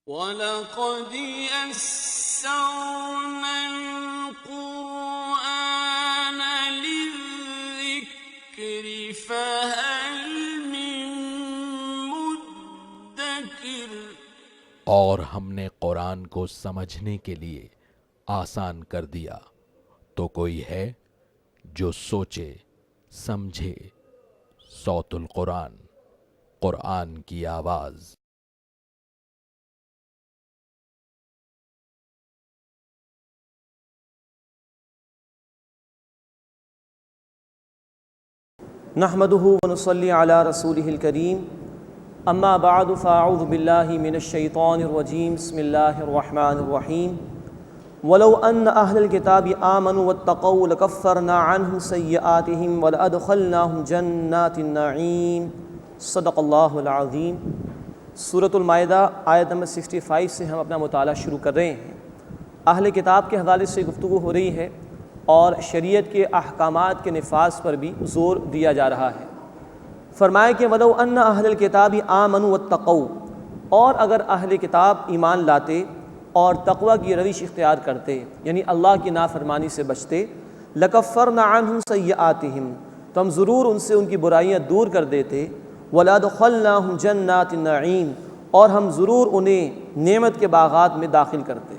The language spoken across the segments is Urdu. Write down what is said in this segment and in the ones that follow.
وَلَقَدْ يَسَّرْنَا الْقُرْآنَ لِلذِّكْرِ فَهَلْ مِن مُّدَّكِرٍ، اور ہم نے قرآن کو سمجھنے کے لیے آسان کر دیا، تو کوئی ہے جو سوچے سمجھے۔ صوت القرآن، قرآن کی آواز۔ نحمده ونصلي على رسوله الكريم اما بعد فاعوذ بالله من الشيطان الرجيم بسم الله الرحمن الرحيم ولو ان اهل الكتاب آمنوا واتقوا لكفرنا عنهم سيئاتهم ولادخلناهم جنات النعيم صدق اللہ العظیم۔ سورۃ المائدہ آیت نمبر 65 سے ہم اپنا مطالعہ شروع کر رہے ہیں۔ اہل کتاب کے حوالے سے گفتگو ہو رہی ہے اور شریعت کے احکامات کے نفاذ پر بھی زور دیا جا رہا ہے۔ فرمایا کہ وَلَوْ أَنَّ أَهْلَ الْكِتَابِ آمَنُوا وَاتَّقَوْا، اور اگر اہل کتاب ایمان لاتے اور تقوی کی روش اختیار کرتے، یعنی اللہ کی نافرمانی سے بچتے، لَكَفَّرْنَا عَنْهُمْ سَيِّئَاتِهِمْ، تو ہم ضرور ان سے ان کی برائیاں دور کر دیتے، وَلَأَدْخَلْنَاهُمْ جَنَّاتِ النَّعِيمِ، اور ہم ضرور انہیں نعمت کے باغات میں داخل کرتے۔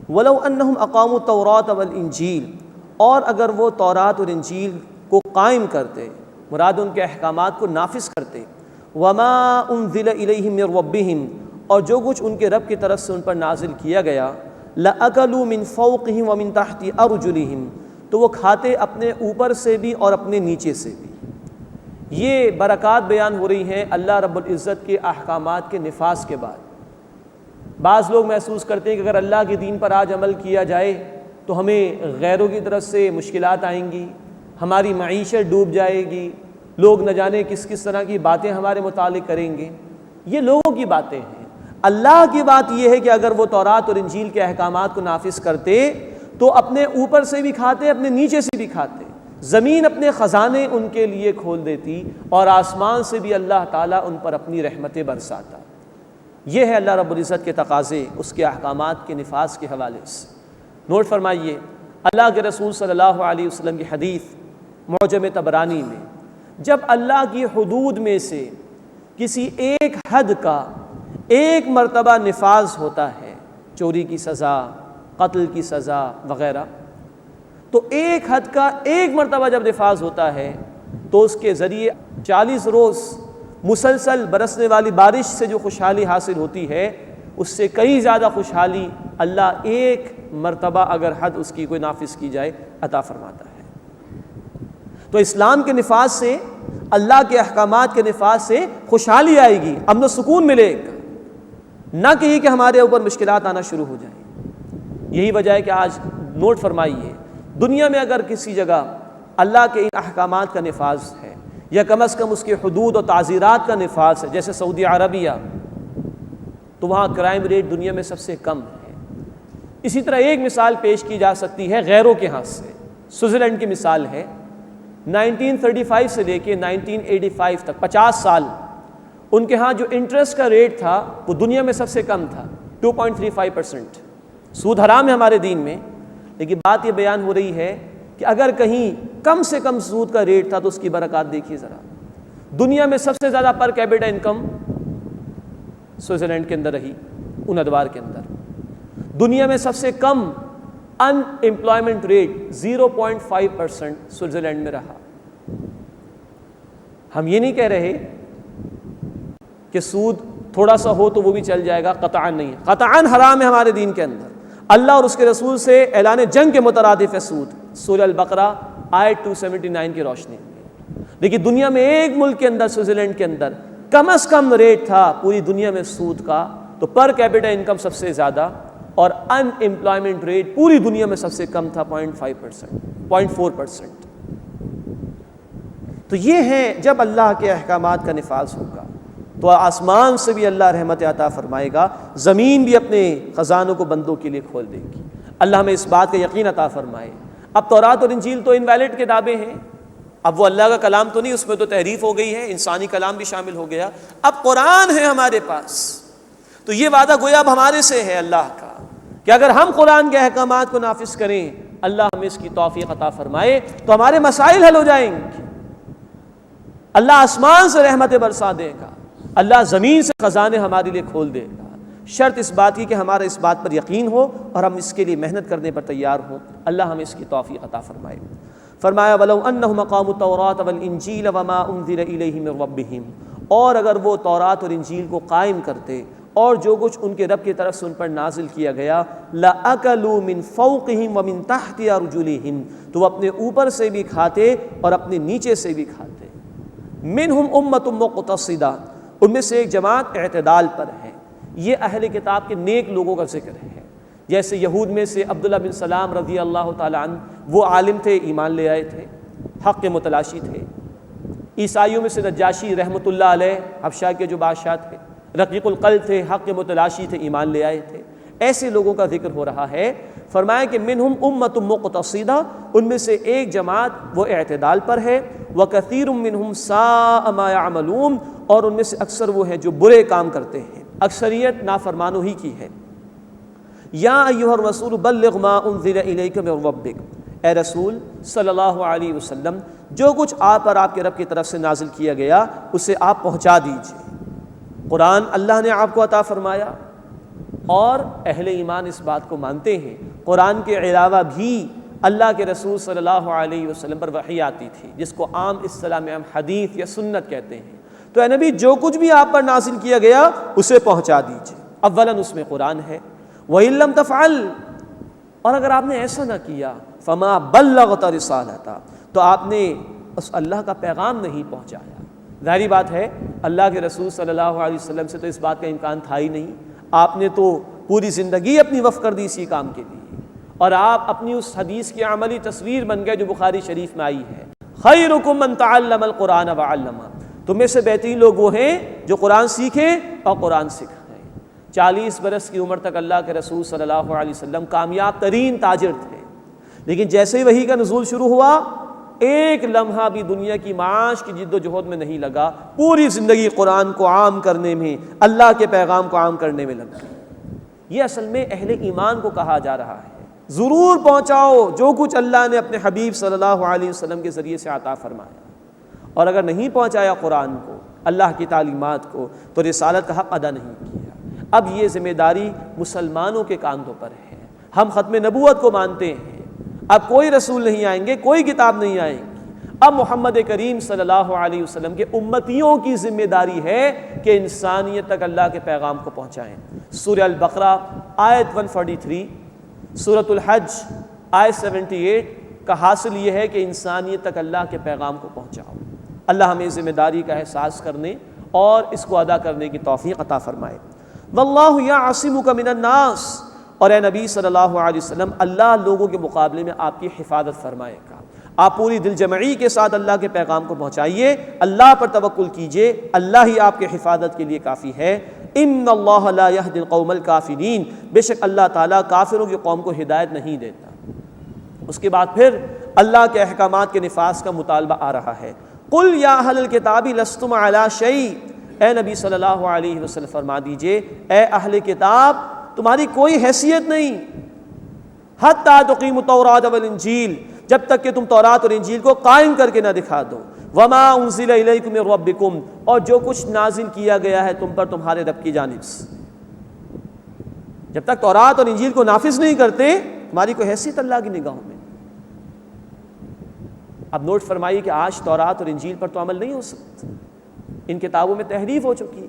وَلَوْ أَنَّهُمْ أَقَامُوا التَّوْرَاةَ وَالْإِنْجِيلَ، اور اگر وہ تورات اور انجیل کو قائم کرتے، مراد ان کے احکامات کو نافذ کرتے، وَمَا أُنزِلَ إِلَيْهِم مِّن رَّبِّهِمْ، اور جو کچھ ان کے رب کی طرف سے ان پر نازل کیا گیا، لَأَكَلُوا مِن فَوْقِهِمْ وَمِن تَحْتِ أَرْجُلِهِمْ، تو وہ کھاتے اپنے اوپر سے بھی اور اپنے نیچے سے بھی۔ یہ برکات بیان ہو رہی ہیں اللہ رب العزت کے احکامات کے نفاذ کے بعد۔ بعض لوگ محسوس کرتے ہیں کہ اگر اللہ کے دین پر آج عمل کیا جائے تو ہمیں غیروں کی طرف سے مشکلات آئیں گی، ہماری معیشت ڈوب جائے گی، لوگ نہ جانے کس کس طرح کی باتیں ہمارے متعلق کریں گے۔ یہ لوگوں کی باتیں ہیں۔ اللہ کی بات یہ ہے کہ اگر وہ تورات اور انجیل کے احکامات کو نافذ کرتے تو اپنے اوپر سے بھی کھاتے، اپنے نیچے سے بھی کھاتے، زمین اپنے خزانے ان کے لیے کھول دیتی اور آسمان سے بھی اللہ تعالیٰ ان پر اپنی رحمتیں برساتا۔ یہ ہے اللہ رب العزت کے تقاضے اس کے احکامات کے نفاذ کے حوالے سے۔ نوٹ فرمائیے، اللہ کے رسول صلی اللہ علیہ وسلم کی حدیث معجم طبرانی میں، جب اللہ کی حدود میں سے کسی ایک حد کا ایک مرتبہ نفاذ ہوتا ہے، چوری کی سزا، قتل کی سزا وغیرہ، تو ایک حد کا ایک مرتبہ جب نفاذ ہوتا ہے تو اس کے ذریعے 40 روز مسلسل برسنے والی بارش سے جو خوشحالی حاصل ہوتی ہے، اس سے کئی زیادہ خوشحالی اللہ ایک مرتبہ اگر حد اس کی کوئی نافذ کی جائے عطا فرماتا ہے۔ تو اسلام کے نفاذ سے، اللہ کے احکامات کے نفاذ سے خوشحالی آئے گی، امن و سکون ملے گا، نہ کہ یہ کہ ہمارے اوپر مشکلات آنا شروع ہو جائیں۔ یہی وجہ ہے کہ آج نوٹ فرمائیے، دنیا میں اگر کسی جگہ اللہ کے ان احکامات کا نفاذ ہے یا کم از کم اس کے حدود اور تعزیرات کا نفاذ ہے، جیسے سعودی عربیہ، تو وہاں کرائم ریٹ دنیا میں سب سے کم ہے۔ اسی طرح ایک مثال پیش کی جا سکتی ہے غیروں کے ہاتھ سے، سوئٹزرلینڈ کی مثال ہے۔ 1935 سے لے کے 1985 تک 50 سال ان کے ہاں جو انٹرسٹ کا ریٹ تھا وہ دنیا میں سب سے کم تھا، 2.35%۔ سود حرام ہے ہمارے دین میں، لیکن بات یہ بیان ہو رہی ہے کہ اگر کہیں کم سے کم سود کا ریٹ تھا تو اس کی برکات دیکھیے ذرا۔ دنیا میں سب سے زیادہ پر کیپٹا انکم سوئٹزرلینڈ کے اندر رہی، ان ادوار کے اندر۔ دنیا میں سب سے کم ان امپلائمنٹ ریٹ 0.5% سوئٹزرلینڈ میں رہا۔ ہم یہ نہیں کہہ رہے کہ سود تھوڑا سا ہو تو وہ بھی چل جائے گا، قطعاً نہیں، قطعاً حرام ہے ہمارے دین کے اندر۔ اللہ اور اس کے رسول سے اعلان جنگ کے مترادف ہے سود، سورہ البقرہ آیت 279 کی روشنی میں۔ لیکن دنیا میں ایک ملک کے اندر، سوئٹزرلینڈ کے اندر کم از کم ریٹ تھا پوری دنیا میں سود کا، تو پر کیپٹا انکم سب سے زیادہ اور ان امپلائمنٹ ریٹ پوری دنیا میں سب سے کم تھا، 0.4%۔ تو یہ ہے جب اللہ کے احکامات کا نفاذ ہوگا تو آسمان سے بھی اللہ رحمت عطا فرمائے گا، زمین بھی اپنے خزانوں کو بندوں کے لیے کھول دے گی۔ اللہ ہمیں اس بات کا یقین عطا فرمائے۔ اب تورات اور انجیل تو انویلڈ کتابیں ہیں، اب وہ اللہ کا کلام تو نہیں، اس میں تو تحریف ہو گئی ہے، انسانی کلام بھی شامل ہو گیا۔ اب قرآن ہے ہمارے پاس، تو یہ وعدہ گویا اب ہمارے سے ہے اللہ کا کہ اگر ہم قرآن کے احکامات کو نافذ کریں، اللہ ہمیں اس کی توفیق عطا فرمائے تو ہمارے مسائل حل ہو جائیں گے، اللہ آسمان سے رحمتیں برسا دے گا، اللہ زمین سے خزانے ہمارے لیے کھول دے گا۔ شرط اس بات کی کہ ہمارا اس بات پر یقین ہو اور ہم اس کے لیے محنت کرنے پر تیار ہوں۔ اللہ ہمیں اس کی توفیق عطا فرمائے۔ فرمایا وَلَوْ أَنَّهُمْ أَقَامُوا التَّوْرَاةَ وَالْإِنْجِيلَ وَمَا أُنزِلَ إِلَيْهِم مِّن رَّبِّهِمْ، اور اگر وہ تورات اور انجیل کو قائم کرتے اور جو کچھ ان کے رب کی طرف سے ان پر نازل کیا گیا، لَأَكَلُوا مِن فَوْقِهِمْ وَمِن تَحْتِ أَرْجُلِهِمْ، تو وہ اپنے اوپر سے بھی کھاتے اور اپنے نیچے سے بھی کھاتے۔ مِنْهُمْ أُمَّةٌ مُّقْتَصِدَةٌ، ان میں سے ایک جماعت اعتدال پر ہے۔ یہ اہل کتاب کے نیک لوگوں کا ذکر ہے، جیسے یہود میں سے عبداللہ بن سلام رضی اللہ تعالیٰ عنہ، وہ عالم تھے، ایمان لے آئے تھے، حق کے متلاشی تھے۔ عیسائیوں میں سے نجاشی رحمۃ اللہ علیہ، حبشہ کے جو بادشاہ تھے، رقیق القلب تھے، حق کے متلاشی تھے، ایمان لے آئے تھے۔ ایسے لوگوں کا ذکر ہو رہا ہے۔ فرمایا کہ منہم امۃ مقتصدہ، ان میں سے ایک جماعت وہ اعتدال پر ہے، وکثیر منہم ساء ما یعملون، اور ان میں سے اکثر وہ ہیں جو برے کام کرتے ہیں، اکثریت نافرمانوں ہی کی ہے۔ یا ایھا الرسول بلغ ما انزل الیک من ربک، اے رسول صلی اللہ علیہ وسلم، جو کچھ آپ پر آپ کے رب کی طرف سے نازل کیا گیا اسے آپ پہنچا دیجیے۔ قرآن اللہ نے آپ کو عطا فرمایا، اور اہل ایمان اس بات کو مانتے ہیں قرآن کے علاوہ بھی اللہ کے رسول صلی اللہ علیہ وسلم پر وحی آتی تھی، جس کو عام اصطلاح میں ہم حدیث یا سنت کہتے ہیں۔ تو اے نبی، جو کچھ بھی آپ پر نازل کیا گیا اسے پہنچا دیجیے۔ اولاً اس میں قرآن ہے، وَإِن لَّمْ تَفْعَلْ، اور اگر آپ نے ایسا نہ کیا، فَمَا بَلَّغْتَ رِسَالَتَهُ، تو آپ نے اس اللہ کا پیغام نہیں پہنچایا۔ ظاہری بات ہے اللہ کے رسول صلی اللہ علیہ وسلم سے تو اس بات کا امکان تھا ہی نہیں، آپ نے تو پوری زندگی اپنی وقف کر دی اسی کام کے لیے، اور آپ اپنی اس حدیث کی عملی تصویر بن گئے جو بخاری شریف میں آئی ہے، خیرکم من تعلم القرآن وعلمہ، تم میں سے بہترین لوگ وہ ہیں جو قرآن سیکھیں اور قرآن سکھائیں۔ 40 برس کی عمر تک اللہ کے رسول صلی اللہ علیہ وسلم کامیاب ترین تاجر تھے، لیکن جیسے ہی وحی کا نزول شروع ہوا، ایک لمحہ بھی دنیا کی معاش کی جد و جہد میں نہیں لگا، پوری زندگی قرآن کو عام کرنے میں، اللہ کے پیغام کو عام کرنے میں لگا۔ یہ اصل میں اہل ایمان کو کہا جا رہا ہے، ضرور پہنچاؤ جو کچھ اللہ نے اپنے حبیب صلی اللہ علیہ وسلم کے ذریعے سے عطا فرمایا، اور اگر نہیں پہنچایا قرآن کو، اللہ کی تعلیمات کو، تو رسالت کا حق ادا نہیں کیا۔ اب یہ ذمہ داری مسلمانوں کے کاندھوں پر ہے۔ ہم ختم نبوت کو مانتے ہیں، اب کوئی رسول نہیں آئیں گے، کوئی کتاب نہیں آئیں گی، اب محمد کریم صلی اللہ علیہ وسلم کے امتیوں کی ذمہ داری ہے کہ انسانیت تک اللہ کے پیغام کو پہنچائیں۔ سورہ البقرہ آیت 143، سورۃ الحج آیت 78 کا حاصل یہ ہے کہ انسانیت تک اللہ کے پیغام کو پہنچاؤ۔ اللہ ہمیں ذمہ داری کا احساس کرنے اور اس کو ادا کرنے کی توفیق عطا فرمائے۔ واللہ یعصمک من الناس، اور اے نبی صلی اللہ علیہ وسلم، اللہ لوگوں کے مقابلے میں آپ کی حفاظت فرمائے گا۔ آپ پوری دل جمعی کے ساتھ اللہ کے پیغام کو پہنچائیے، اللہ پر توکل کیجئے، اللہ ہی آپ کے حفاظت کے لیے کافی ہے۔ ان اللہ لا یہدی القوم الکافرین، بے شک اللہ تعالیٰ کافروں کی قوم کو ہدایت نہیں دیتا۔ اس کے بعد پھر اللہ کے احکامات کے نفاذ کا مطالبہ آ رہا ہے۔ قل یا اہل الکتاب لستم علی شیء، اے نبی صلی اللہ علیہ وسلم فرما دیجئے، اے اہل کتاب تمہاری کوئی حیثیت نہیں، حتی تقیموا التوراۃ والانجیل، جب تک کہ تم تورات اور انجیل کو قائم کر کے نہ دکھا دو، وما انزل الیکم من ربکم، اور جو کچھ نازل کیا گیا ہے تم پر تمہارے رب کی جانب سے۔ جب تک تورات اور انجیل کو نافذ نہیں کرتے، تمہاری کوئی حیثیت اللہ کی نگاہوں میں۔ اب نوٹ فرمائیے کہ آج تورات اور انجیل پر تو عمل نہیں ہو سکتا، ان کتابوں میں تحریف ہو چکی ہے۔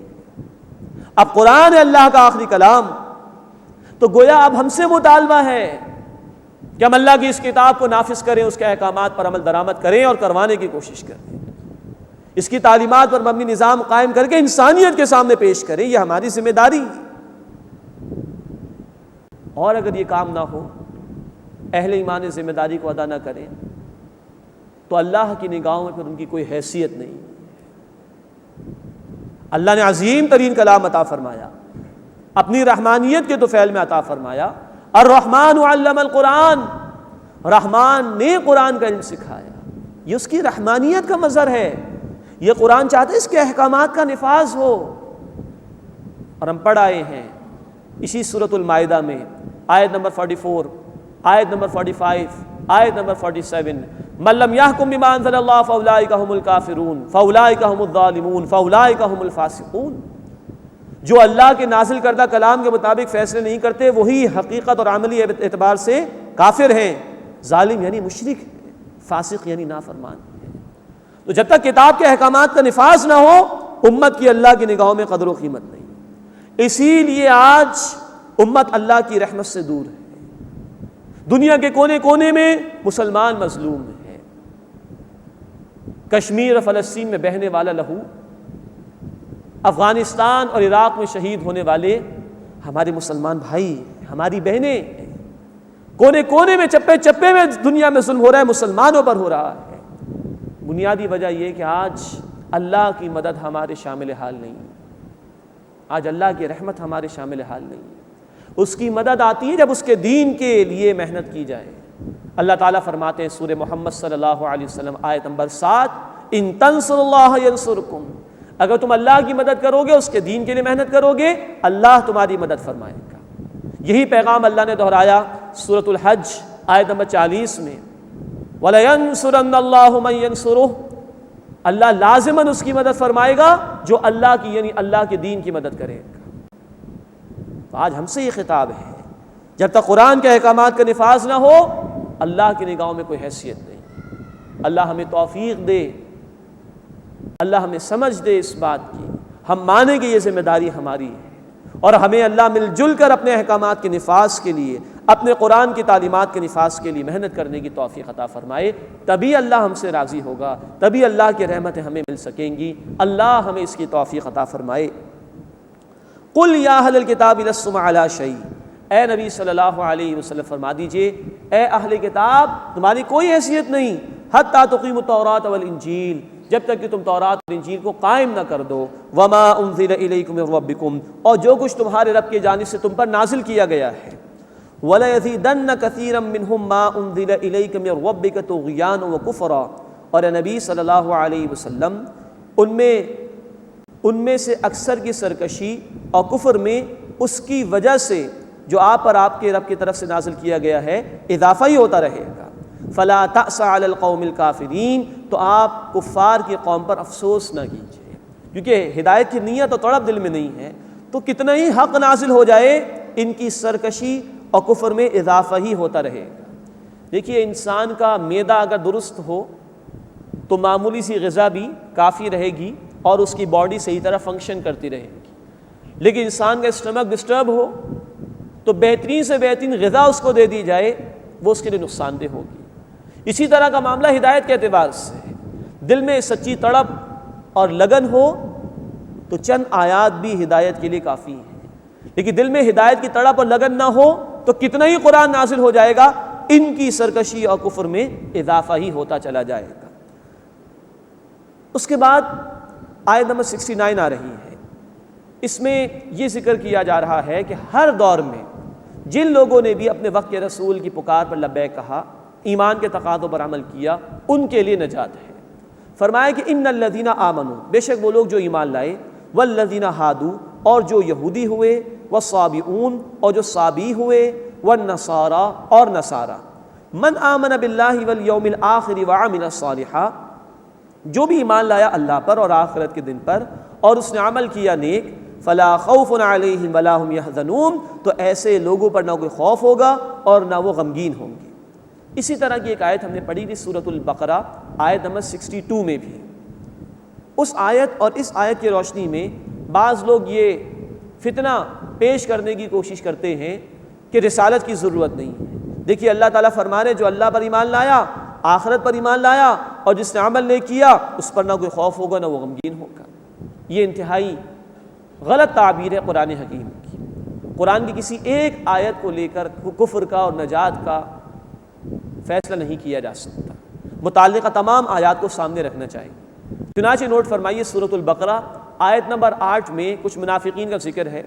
اب قرآن ہے اللہ کا آخری کلام، تو گویا اب ہم سے مطالبہ ہے کہ ہم اللہ کی اس کتاب کو نافذ کریں، اس کے احکامات پر عمل درآمد کریں اور کروانے کی کوشش کریں، اس کی تعلیمات پر مبنی نظام قائم کر کے انسانیت کے سامنے پیش کریں، یہ ہماری ذمہ داری ہے۔ اور اگر یہ کام نہ ہو، اہل ایمان ذمہ داری کو ادا نہ کریں، تو اللہ کی نگاہوں میں پھر ان کی کوئی حیثیت نہیں۔ اللہ نے عظیم ترین کلام عطا فرمایا، اپنی رحمانیت کے طفیل میں عطا فرمایا، الرحمن علم القرآن، رحمان نے قرآن کا علم سکھایا۔ یہ اس کی رحمانیت کا مظہر ہے، یہ قرآن چاہتا ہے اس کے احکامات کا نفاذ ہو، اور ہم پڑھ آئے ہیں اسی سورۃ المائدہ میں آیت نمبر 44، آیت نمبر 45، آیت نمبر 47، من لم يحكم بما انزل اللہ فاولئک هم الکافرون فاولئک هم الظالمون فاولئک هم الفاسقون۔ جو اللہ کے نازل کردہ کلام کے مطابق فیصلے نہیں کرتے وہی حقیقت اور عملی اعتبار سے کافر ہیں، ظالم یعنی مشرک، فاسق یعنی نافرمان۔ تو جب تک کتاب کے احکامات کا نفاذ نہ ہو امت کی اللہ کی نگاہوں میں قدر و قیمت نہیں۔ اسی لیے آج امت اللہ کی رحمت سے دور ہے، دنیا کے کونے کونے میں مسلمان مظلوم ہیں، کشمیر اور فلسطین میں بہنے والا لہو، افغانستان اور عراق میں شہید ہونے والے ہمارے مسلمان بھائی، ہماری بہنیں، کونے کونے میں چپے چپے میں دنیا میں ظلم ہو رہا ہے، مسلمانوں پر ہو رہا ہے۔ بنیادی وجہ یہ کہ آج اللہ کی مدد ہمارے شامل حال نہیں، آج اللہ کی رحمت ہمارے شامل حال نہیں۔ اس کی مدد آتی ہے جب اس کے دین کے لیے محنت کی جائے۔ اللہ تعالیٰ فرماتے ہیں سورہ محمد صلی اللہ علیہ وسلم آیت نمبر 7، ان تنصروا اللہ ینصرکم، اگر تم اللہ کی مدد کرو گے، اس کے دین کے لیے محنت کرو گے، اللہ تمہاری مدد فرمائے گا۔ یہی پیغام اللہ نے دہرایا سورۃ الحج آیت نمبر 40 میں، وَلَيَنْصُرَنَّ اللَّهُ مَن يَنْصُرُهُ، اللہ لازماً اس کی مدد فرمائے گا جو اللہ کی یعنی اللہ کے دین کی مدد کرے گا۔ تو آج ہم سے یہ خطاب ہے، جب تک قرآن کے احکامات کا نفاذ نہ ہو اللہ کی نگاہوں میں کوئی حیثیت نہیں۔ اللہ ہمیں توفیق دے، اللہ ہمیں سمجھ دے اس بات کی، ہم مانیں کہ یہ ذمہ داری ہماری ہے، اور ہمیں اللہ مل جل کر اپنے احکامات کے نفاذ کے لیے، اپنے قرآن کی تعلیمات کے نفاذ کے لیے محنت کرنے کی توفیق عطا فرمائے۔ تبھی اللہ ہم سے راضی ہوگا، تبھی اللہ کی رحمتیں ہمیں مل سکیں گی۔ اللہ ہمیں اس کی توفیق عطا فرمائے۔ قل یا اہل الکتاب لستم علی شیء، اے نبی صلی اللہ علیہ وسلم فرما دیجئے اے اہل کتاب تمہاری کوئی حیثیت نہیں، حتی تقیموا التوراۃ والانجیل، جب تک کہ تم تورات اور انجیل کو قائم نہ کر دو، وما انزل الیکم من ربکم، اور جو کچھ تمہارے رب کی جانب سے تم پر نازل کیا گیا ہے، وَلَيَزِيدَنَّ كَثِيرًا مِّنْهُمْ مَا أُنزِلَ إِلَيْكَ مِن رَّبِّكَ طُغْيَانًا وَكُفْرًا، اور اے نبی صلی اللہ علیہ وسلم ان میں سے اکثر کی سرکشی اور کفر میں اس کی وجہ سے جو آپ پر آپ کے رب کی طرف سے نازل کیا گیا ہے اضافہ ہی ہوتا رہے گا۔ فَلَا تَأْسَ عَلَى الْقَوْمِ الْكَافِرِينَ، تو آپ کفار کی قوم پر افسوس نہ کیجیے، کیونکہ ہدایت کی نیت اور طلب دل میں نہیں ہے، تو کتنا ہی حق نازل ہو جائے ان کی سرکشی اور کفر میں اضافہ ہی ہوتا رہے گا۔ دیکھیے انسان کا معدہ اگر درست ہو تو معمولی سی غذا بھی کافی رہے گی اور اس کی باڈی صحیح طرح فنکشن کرتی رہے گی، لیکن انسان کا اسٹمک ڈسٹرب ہو تو بہترین سے بہترین غذا اس کو دے دی جائے وہ اس کے لیے نقصان دہ ہوگی۔ اسی طرح کا معاملہ ہدایت کے اعتبار سے ہے، دل میں سچی تڑپ اور لگن ہو تو چند آیات بھی ہدایت کے لیے کافی ہیں، لیکن دل میں ہدایت کی تڑپ اور لگن نہ ہو تو کتنا ہی قرآن نازل ہو جائے گا ان کی سرکشی اور کفر میں اضافہ ہی ہوتا چلا جائے گا۔ اس کے بعد آیت نمبر 69 آ رہی ہے، اس میں یہ ذکر کیا جا رہا ہے کہ ہر دور میں جن لوگوں نے بھی اپنے وقت کے رسول کی پکار پر لبیک کہا، ایمان کے تقاضوں پر عمل کیا، ان کے لیے نجات ہے۔ فرمایا کہ ان الذین آمنوا، بے شک وہ لوگ جو ایمان لائے، والذین ہادوا، اور جو یہودی ہوئے، والصابئون، اور جو صابی ہوئے، والنصارى، اور نصارى، من آمن باللہ والیوم الآخر وعمل صالحا، جو بھی ایمان لایا اللہ پر اور آخرت کے دن پر اور اس نے عمل کیا نیک، فلا خوف علیہم ولا هم يحزنون، تو ایسے لوگوں پر نہ کوئی خوف ہوگا اور نہ وہ غمگین ہوں گے۔ اسی طرح کی ایک آیت ہم نے پڑھی تھی سورۃ البقرہ آیت نمبر 62 میں بھی۔ اس آیت اور اس آیت کی روشنی میں بعض لوگ یہ فتنہ پیش کرنے کی کوشش کرتے ہیں کہ رسالت کی ضرورت نہیں ہے۔ دیکھیے اللہ تعالیٰ فرما رہے جو اللہ پر ایمان لایا، آخرت پر ایمان لایا، اور جس نے عمل نہیں کیا اس پر نہ کوئی خوف ہوگا نہ وہ غمگین ہوگا۔ یہ انتہائی غلط تعبیر ہے قرآن حکیم کی۔ قرآن کی کسی ایک آیت کو لے کر کفر کا اور نجات کا فیصلہ نہیں کیا جا سکتا، متعلقہ تمام آیات کو سامنے رکھنا چاہیے۔ چنانچہ نوٹ فرمائیے سورۃ البقرہ آیت نمبر 8 میں کچھ منافقین کا ذکر ہے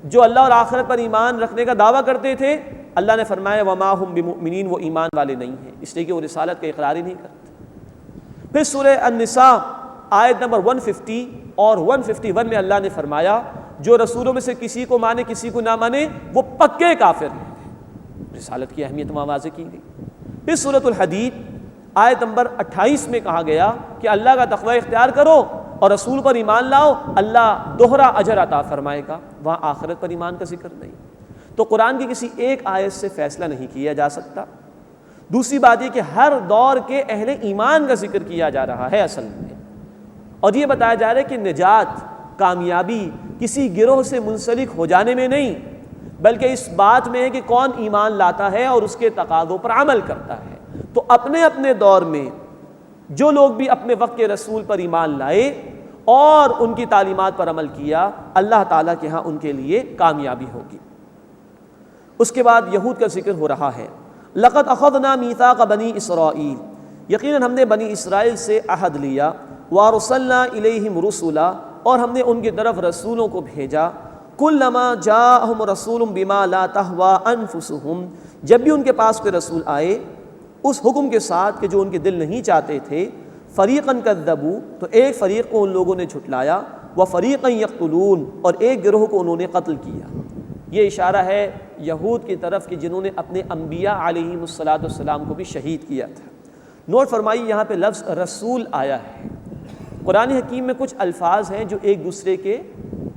جو اللہ اور آخرت پر ایمان رکھنے کا دعویٰ کرتے تھے۔ اللہ نے فرمایا وما ہم بمؤمنین، وہ ایمان والے نہیں ہیں، اس لیے کہ وہ رسالت کا اقرار ہی نہیں کرتے۔ پھر سورہ النساء آیت نمبر 150 اور 151 میں اللہ نے فرمایا جو رسولوں میں سے کسی کو مانے کسی کو نہ مانے وہ پکے کافر ہیں۔ رسالت کی اہمیت وہاں واضح کی گئی۔ پھر سورۃ الحدید آیت نمبر 28 میں کہا گیا کہ اللہ کا تقوی اختیار کرو اور رسول پر ایمان لاؤ، اللہ دوہرا اجر عطا فرمائے گا۔ وہاں آخرت پر ایمان کا ذکر نہیں۔ تو قرآن کی کسی ایک آیت سے فیصلہ نہیں کیا جا سکتا۔ دوسری بات یہ کہ ہر دور کے اہل ایمان کا ذکر کیا جا رہا ہے اصل میں، اور یہ بتایا جا رہا ہے کہ نجات، کامیابی کسی گروہ سے منسلک ہو جانے میں نہیں، بلکہ اس بات میں ہے کہ کون ایمان لاتا ہے اور اس کے تقاضوں پر عمل کرتا ہے۔ تو اپنے اپنے دور میں جو لوگ بھی اپنے وقت کے رسول پر ایمان لائے اور ان کی تعلیمات پر عمل کیا، اللہ تعالیٰ کے ہاں ان کے لیے کامیابی ہوگی۔ اس کے بعد یہود کا ذکر ہو رہا ہے۔ لقد اخذنا میثاق بنی اسرائیل، یقیناً ہم نے بنی اسرائیل سے عہد لیا، وارسلنا الیہم رسلا، اور ہم نے ان کی طرف رسولوں کو بھیجا، کلما جاءہم رسول بما لا تہوی انفسہم، جب بھی ان کے پاس کوئی رسول آئے اس حکم کے ساتھ کہ جو ان کے دل نہیں چاہتے تھے، فریقاً کذبوا، تو ایک فریق کو ان لوگوں نے جھٹلایا، وفریقاً یقتلون، اور ایک گروہ کو انہوں نے قتل کیا۔ یہ اشارہ ہے یہود کی طرف کہ جنہوں نے اپنے انبیاء علیہم السلام کو بھی شہید کیا تھا۔ نوٹ فرمائیے یہاں پہ لفظ رسول آیا ہے۔ قرآن حکیم میں کچھ الفاظ ہیں جو ایک دوسرے کے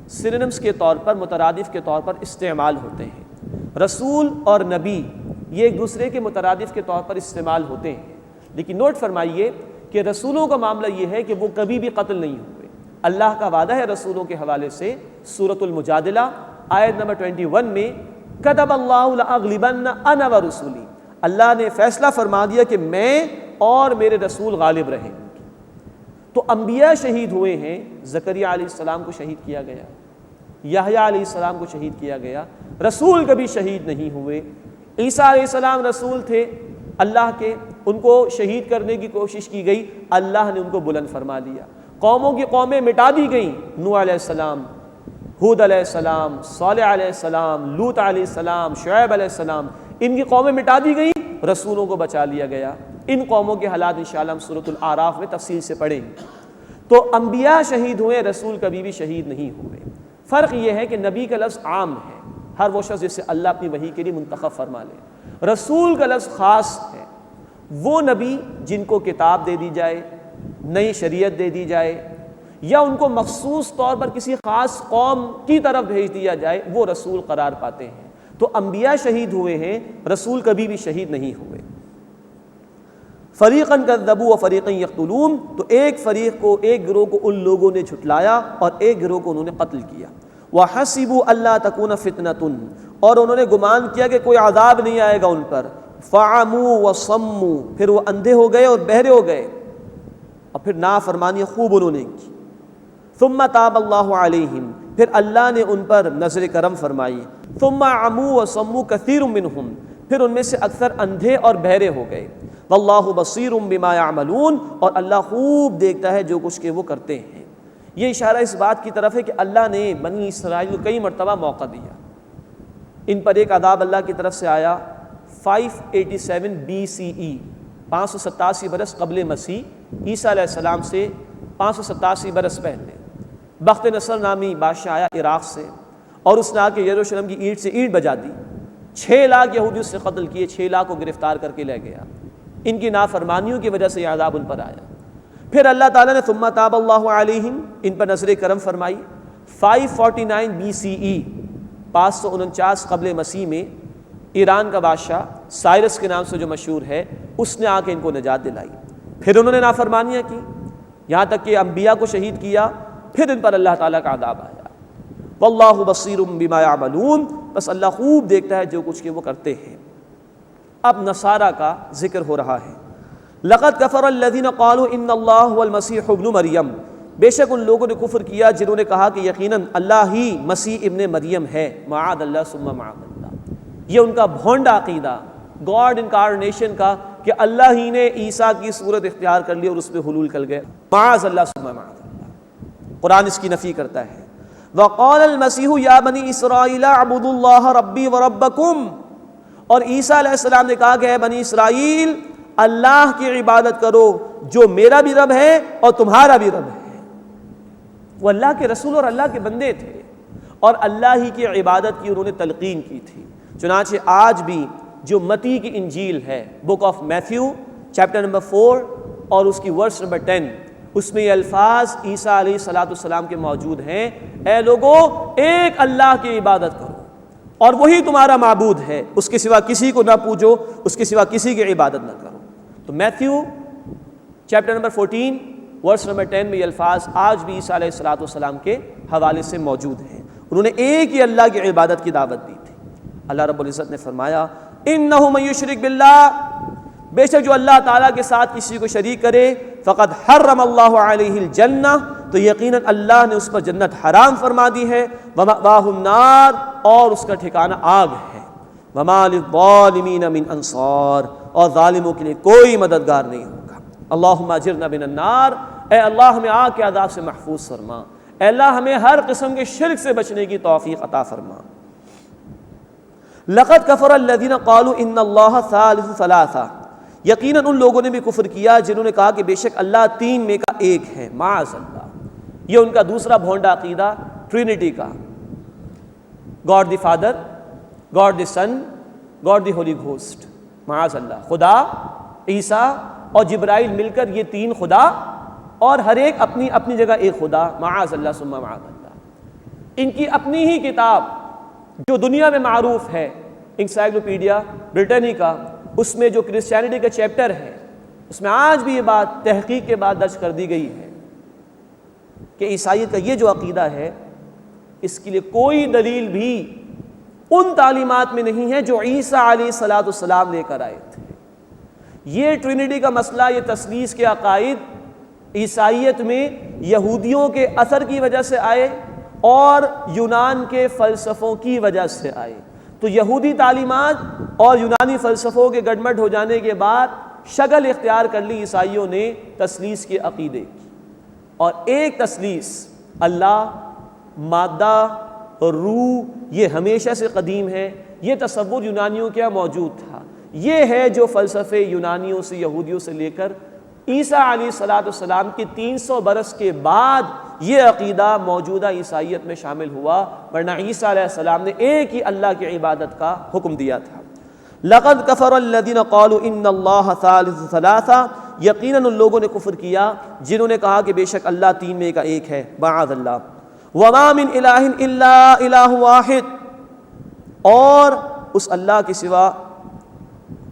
سینونیمز کے طور پر، مترادف کے طور پر استعمال ہوتے ہیں۔ رسول اور نبی یہ ایک دوسرے کے مترادف کے طور پر استعمال ہوتے ہیں، لیکن نوٹ فرمائیے کہ رسولوں کا معاملہ یہ ہے کہ وہ کبھی بھی قتل نہیں ہوئے۔ اللہ کا وعدہ ہے رسولوں کے حوالے سے، سورۃ المجادلہ آیت نمبر 21 میں، کتب اللہ لأغلبن انا ورسولی، اللہ نے فیصلہ فرما دیا کہ میں اور میرے رسول غالب رہیں۔ تو انبیاء شہید ہوئے ہیں، زکریا علیہ السلام کو شہید کیا گیا، یحییٰ علیہ السلام کو شہید کیا گیا، رسول کبھی شہید نہیں ہوئے۔ عیسیٰ علیہ السلام رسول تھے اللہ کے، ان کو شہید کرنے کی کوشش کی گئی، اللہ نے ان کو بلند فرما دیا۔ قوموں کی قومیں مٹا دی گئیں، نوح علیہ السلام، ہود علیہ السلام، صالح علیہ السلام، لوط علیہ السلام، شعیب علیہ السلام، ان کی قومیں مٹا دی گئیں، رسولوں کو بچا لیا گیا۔ ان قوموں کے حالات انشاءاللہ ہم سورۃ الاعراف میں تفصیل سے پڑھیں گے۔ تو انبیاء شہید ہوئے، رسول کبھی بھی شہید نہیں ہوئے۔ فرق یہ ہے کہ نبی کا لفظ عام ہے، ہر وہ شخص جسے اللہ اپنی وحی کے لیے منتخب فرما لے۔ رسول کا لفظ خاص ہے، وہ نبی جن کو کتاب دے دی جائے، نئی شریعت دے دی جائے، یا ان کو مخصوص طور پر کسی خاص قوم کی طرف بھیج دیا جائے، وہ رسول قرار پاتے ہیں۔ تو انبیاء شہید ہوئے ہیں، رسول کبھی بھی شہید نہیں ہوئے۔ فریقاً کذبوا وفریقاً یقتلون، تو ایک فریق کو، ایک گروہ کو ان لوگوں نے جھٹلایا اور ایک گروہ کو انہوں نے قتل کیا۔ وَحَسِبُوا أَلَّا تَكُونَ فِتْنَةٌ، اور انہوں نے گمان کیا کہ کوئی عذاب نہیں آئے گا ان پر۔ فَعَمُوا وَصَمُّوا، پھر وہ اندھے ہو گئے اور بہرے ہو گئے، اور پھر نافرمانی خوب انہوں نے کی۔ ثُمَّ تَابَ اللَّهُ عَلَيْهِمْ، پھر اللہ نے ان پر نظر کرم فرمائی۔ ثُمَّ عَمُوا وَصَمُّوا كَثِيرٌ مِّنْهُمْ، پھر ان میں سے اکثر اندھے اور بہرے ہو گئے۔ وَاللَّهُ بَصِيرٌ بِمَا يَعْمَلُونَ، اور اللہ خوب دیکھتا ہے جو کچھ کہ وہ کرتے ہیں۔ یہ اشارہ اس بات کی طرف ہے کہ اللہ نے بنی اسرائیل کو کئی مرتبہ موقع دیا۔ ان پر ایک عذاب اللہ کی طرف سے آیا 587 BCE، 587 برس قبل مسیح، عیسیٰ علیہ السلام سے 587 برس پہلے۔ بخت نصر نامی بادشاہ آیا عراق سے، اور اس نے آ کے یروشلم کی اینٹ سے اینٹ بجا دی، 6 لاکھ یہودی اس سے قتل کیے، 6 لاکھ کو گرفتار کر کے لے گیا۔ ان کی نافرمانیوں کی وجہ سے یہ عذاب ان پر آیا۔ پھر اللہ تعالیٰ نے ثم تاب اللہ علیہم، ان پر نظر کرم فرمائی۔ 549 BCE، 549 قبل مسیح میں ایران کا بادشاہ سائرس کے نام سے جو مشہور ہے، اس نے آ کے ان کو نجات دلائی۔ پھر انہوں نے نافرمانیاں کی، یہاں تک کہ انبیاء کو شہید کیا، پھر ان پر اللہ تعالیٰ کا عذاب آیا۔ واللہ بصیر بما یعملون، بس اللہ خوب دیکھتا ہے جو کچھ کہ وہ کرتے ہیں۔ اب نصارہ کا ذکر ہو رہا ہے۔ لقد کفر الذین قالوا ان اللہ هو المسیح ابن مریم، بے شک ان لوگوں نے کفر کیا جنہوں نے کہا کہ یقیناً اللہ ہی مسیح ابن مریم ہے، معاذ اللہ ثم معاذ اللہ۔ یہ ان کا بھونڈا عقیدہ گاڈ انکارنیشن کا، کہ اللہ ہی نے عیسیٰ کی صورت اختیار کر لی اور اس پہ حلول کر گئے، معاذ اللہ ثم معاذ اللہ۔ قرآن اس کی نفی کرتا ہے۔ وقال المسیح یا بنی اسرائیل اعبدوا اللہ ربی وربکم، اور عیسیٰ علیہ السلام نے کہا کہ اے بنی اسرائیل، اللہ کی عبادت کرو جو میرا بھی رب ہے اور تمہارا بھی رب ہے۔ وہ اللہ کے رسول اور اللہ کے بندے تھے، اور اللہ ہی کی عبادت کی انہوں نے تلقین کی تھی۔ چنانچہ آج بھی جو متی کی انجیل ہے، book of Matthew chapter number 4 اور اس کی ورس نمبر 10، اس میں یہ الفاظ عیسیٰ علیہ السلام کے موجود ہیں، اے لوگو ایک اللہ کی عبادت کرو اور وہی تمہارا معبود ہے، اس کے سوا کسی کو نہ پوجو، اس کے سوا کسی کی عبادت نہ کرو۔ تو Matthew chapter number 14 verse number 10 میں یہ الفاظ آج بھی عیسیٰ علیہ السلام کے حوالے سے موجود ہیں۔ انہوں نے ایک ہی اللہ کی عبادت کی دعوت دی تھی۔ اللہ رب العزت نے فرمایا انہ من یشرک باللہ، بے شک جو اللہ تعالیٰ کے ساتھ کسی کو شریک کرے، فقد حرم اللہ علیہ الجنہ، تو یقیناً اللہ نے اس پر جنت حرام فرما دی ہے، ومأواہ النار، اور اس کا ٹھکانہ آگ ہے، وما للظالمین من انصار، اور ظالموں کے لیے کوئی مددگار نہیں ہوگا۔ اللہم اجرنا من النار، اے اللہ ہمیں آگ کے عذاب سے محفوظ فرما، اے اللہ ہمیں ہر قسم کے شرک سے بچنے کی توفیق عطا فرما۔ لقد کفر الذین قالوا ان اللہ ثالث ثلاثہ، یقیناً ان لوگوں نے بھی کفر کیا جنہوں نے کہا کہ بے شک اللہ تین میں کا ایک ہے، معاذ اللہ۔ یہ ان کا دوسرا بھونڈا عقیدہ ٹرینٹی کا، God the Father, God the Son, God the Holy Ghost, معاذ اللہ۔ خدا، عیسیٰ اور جبرائیل مل کر یہ تین خدا، اور ہر ایک اپنی اپنی جگہ ایک خدا، معاذ اللہ ثم معاذ اللہ۔ ان کی اپنی ہی کتاب جو دنیا میں معروف ہے، انسائکلوپیڈیا بریٹنیکا، اس میں جو کرسچینٹی کا چیپٹر ہے، اس میں آج بھی یہ بات تحقیق کے بعد درج کر دی گئی ہے کہ عیسائیت کا یہ جو عقیدہ ہے، اس کے لیے کوئی دلیل بھی ان تعلیمات میں نہیں ہے جو عیسیٰ علیہ السلام لے کر آئے تھے۔ یہ ٹرینٹی کا مسئلہ، یہ تثلیث کے عقائد عیسائیت میں یہودیوں کے اثر کی وجہ سے آئے اور یونان کے فلسفوں کی وجہ سے آئے۔ تو یہودی تعلیمات اور یونانی فلسفوں کے گڈمڈ ہو جانے کے بعد شکل اختیار کر لی عیسائیوں نے تثلیث کے عقیدے کی، اور ایک تثلیث، اللہ، مادہ اور روح، یہ ہمیشہ سے قدیم ہے۔ یہ تصور یونانیوں کے موجود تھا۔ یہ ہے جو فلسفے یونانیوں سے، یہودیوں سے لے کر عیسیٰ علیہ السلام کے 300 برس کے بعد یہ عقیدہ موجودہ عیسائیت میں شامل ہوا، ورنہ عیسیٰ علیہ السلام نے ایک ہی اللہ کی عبادت کا حکم دیا تھا۔ لقد کفر الذین قالوا ان اللہ ثالث ثلاثہ، یقیناً ان لوگوں نے کفر کیا جنہوں نے کہا کہ بے شک اللہ تین میں کا ایک ہے، معاذ اللہ۔ وما من الہ الا الہ واحد، اور اس اللہ کے سوا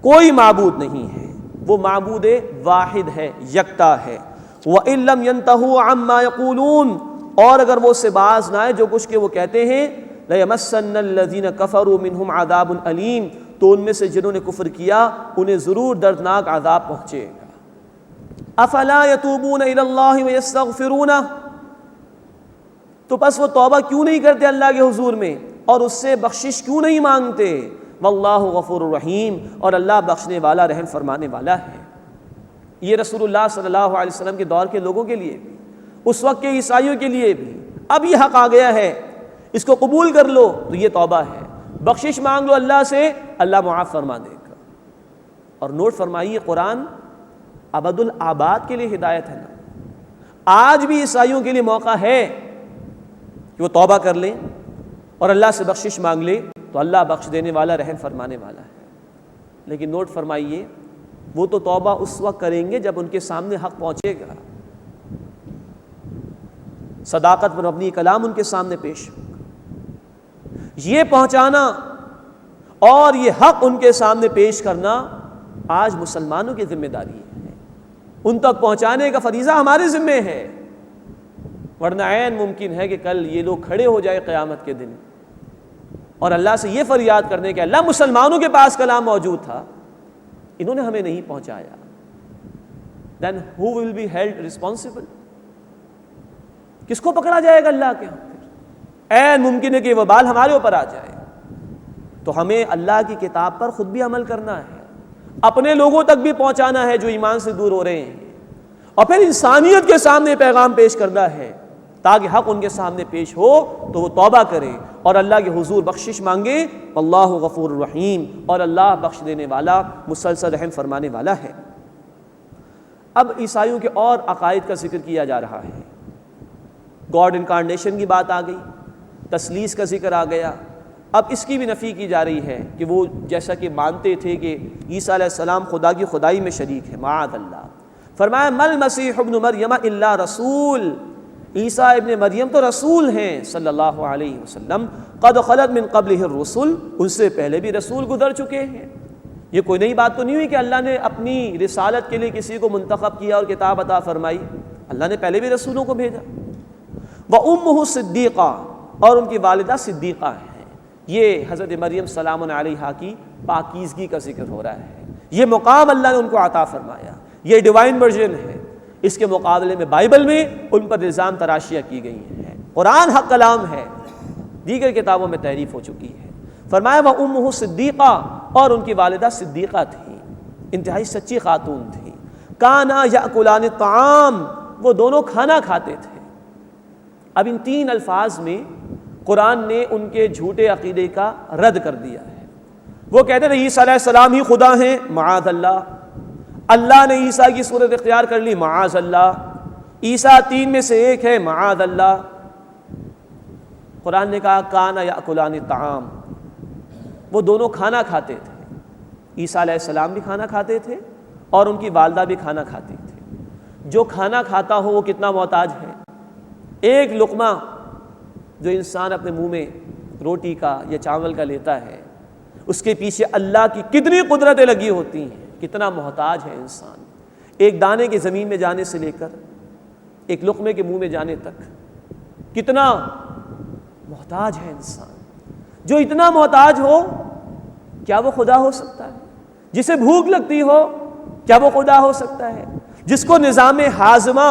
کوئی معبود نہیں ہے، وہ معبود واحد ہے، یکتا ہے۔ وَإِن لَّمْ يَنْتَهُوا عَمَّا يَقُولُونَ، اور اگر وہ اس سے باز نہ آئے جو کچھ کہ وہ کہتے ہیں، لَيَمَسَّنَّ الَّذِينَ كَفَرُوا مِنْهُمْ عَذَابٌ أَلِيمٌ، تو ان میں سے جنہوں نے کفر کیا انہیں ضرور دردناک عذاب پہنچے گا۔ أَفَلَا يَتُوبُونَ إِلَى اللَّهِ وَيَسْتَغْفِرُونَهُ، تو پس وہ توبہ کیوں نہیں کرتے اللہ کے حضور میں اور اس سے بخشش کیوں نہیں مانگتے؟ واللہ غفور الرحیم، اور اللہ بخشنے والا، رحم فرمانے والا ہے۔ یہ رسول اللہ صلی اللہ علیہ وسلم کے دور کے لوگوں کے لیے بھی، اس وقت کے عیسائیوں کے لیے بھی، اب یہ حق آ گیا ہے، اس کو قبول کر لو تو یہ توبہ ہے، بخشش مانگ لو اللہ سے، اللہ معاف فرما دے گا۔ اور نوٹ فرمائیے، قرآن ابد الآباد کے لیے ہدایت ہے نا۔ آج بھی عیسائیوں کے لیے موقع ہے کہ وہ توبہ کر لیں اور اللہ سے بخشش مانگ لیں، تو اللہ بخش دینے والا، رحم فرمانے والا ہے۔ لیکن نوٹ فرمائیے، وہ تو توبہ اس وقت کریں گے جب ان کے سامنے حق پہنچے گا، صداقت پر مبنی کلام ان کے سامنے پیش ہوگا۔ یہ پہنچانا اور یہ حق ان کے سامنے پیش کرنا آج مسلمانوں کی ذمہ داری ہے، ان تک پہنچانے کا فریضہ ہمارے ذمہ ہے، ورنہ عین ممکن ہے کہ کل یہ لوگ کھڑے ہو جائے قیامت کے دن اور اللہ سے یہ فریاد کرنے کہ اللہ، مسلمانوں کے پاس کلام موجود تھا، انہوں نے ہمیں نہیں پہنچایا۔ Then who will be held responsible؟ کس کو پکڑا جائے گا اللہ کے ہاں؟ عین ممکن ہے کہ وہ بال ہمارے اوپر آ جائے۔ تو ہمیں اللہ کی کتاب پر خود بھی عمل کرنا ہے، اپنے لوگوں تک بھی پہنچانا ہے جو ایمان سے دور ہو رہے ہیں، اور پھر انسانیت کے سامنے پیغام پیش کرنا ہے تاکہ حق ان کے سامنے پیش ہو تو وہ توبہ کرے اور اللہ کے حضور بخشش مانگے۔ واللہ غفور الرحیم، اور اللہ بخش دینے والا، مسلسل رحم فرمانے والا ہے۔ اب عیسائیوں کے اور عقائد کا ذکر کیا جا رہا ہے۔ گاڈ انکارنیشن کی بات آ گئی، تثلیث کا ذکر آ گیا. اب اس کی بھی نفی کی جا رہی ہے کہ وہ جیسا کہ مانتے تھے کہ عیسیٰ علیہ السلام خدا کی خدائی میں شریک ہے، معاذ اللہ. فرمایا مل مسیح ابن مریم الا رسول، عیسیٰ ابن مریم تو رسول ہیں صلی اللہ علیہ وسلم. قد خلت من قبلہ الرسل، ان سے پہلے بھی رسول گزر چکے ہیں. یہ کوئی نئی بات تو نہیں ہوئی کہ اللہ نے اپنی رسالت کے لیے کسی کو منتخب کیا اور کتاب عطا فرمائی. اللہ نے پہلے بھی رسولوں کو بھیجا. وَأُمُّهُ صِدِّيقَةٌ، اور ان کی والدہ صدیقہ ہیں. یہ حضرت مریم سلام علیہا کی پاکیزگی کا ذکر ہو رہا ہے. یہ مقام اللہ نے ان کو عطا فرمایا. یہ ڈیوائن ورژن ہے. اس کے مقابلے میں بائبل میں ان پر الزام تراشیاں کی گئی ہیں. قرآن حق کلام ہے، دیگر کتابوں میں تحریف ہو چکی ہے. فرمایا وَأُمُّهُ صِدِّيقَةٌ، اور ان کی والدہ صدیقہ تھی، انتہائی سچی خاتون تھی. کانا یأکلان الطعام، وہ دونوں کھانا کھاتے تھے. اب ان تین الفاظ میں قرآن نے ان کے جھوٹے عقیدے کا رد کر دیا ہے. وہ کہتے تھے عیسیٰ علیہ السلام ہی خدا ہیں، معاذ اللہ. اللہ نے عیسیٰ کی صورت اختیار کر لی، معاذ اللہ. عیسیٰ تین میں سے ایک ہے، معاذ اللہ. قرآن نے کہا کانا یأکلان الطعام، وہ دونوں کھانا کھاتے تھے. عیسیٰ علیہ السلام بھی کھانا کھاتے تھے اور ان کی والدہ بھی کھانا کھاتی تھی. جو کھانا کھاتا ہو وہ کتنا محتاج ہے. ایک لقمہ جو انسان اپنے منہ میں روٹی کا یا چاول کا لیتا ہے، اس کے پیچھے اللہ کی کتنی قدرتیں لگی ہوتی ہیں. کتنا محتاج ہے انسان. ایک دانے کے زمین میں جانے سے لے کر ایک لقمے کے منہ میں جانے تک کتنا محتاج ہے انسان. جو اتنا محتاج ہو کیا وہ خدا ہو سکتا ہے؟ جسے بھوک لگتی ہو کیا وہ خدا ہو سکتا ہے؟ جس کو نظام ہاضمہ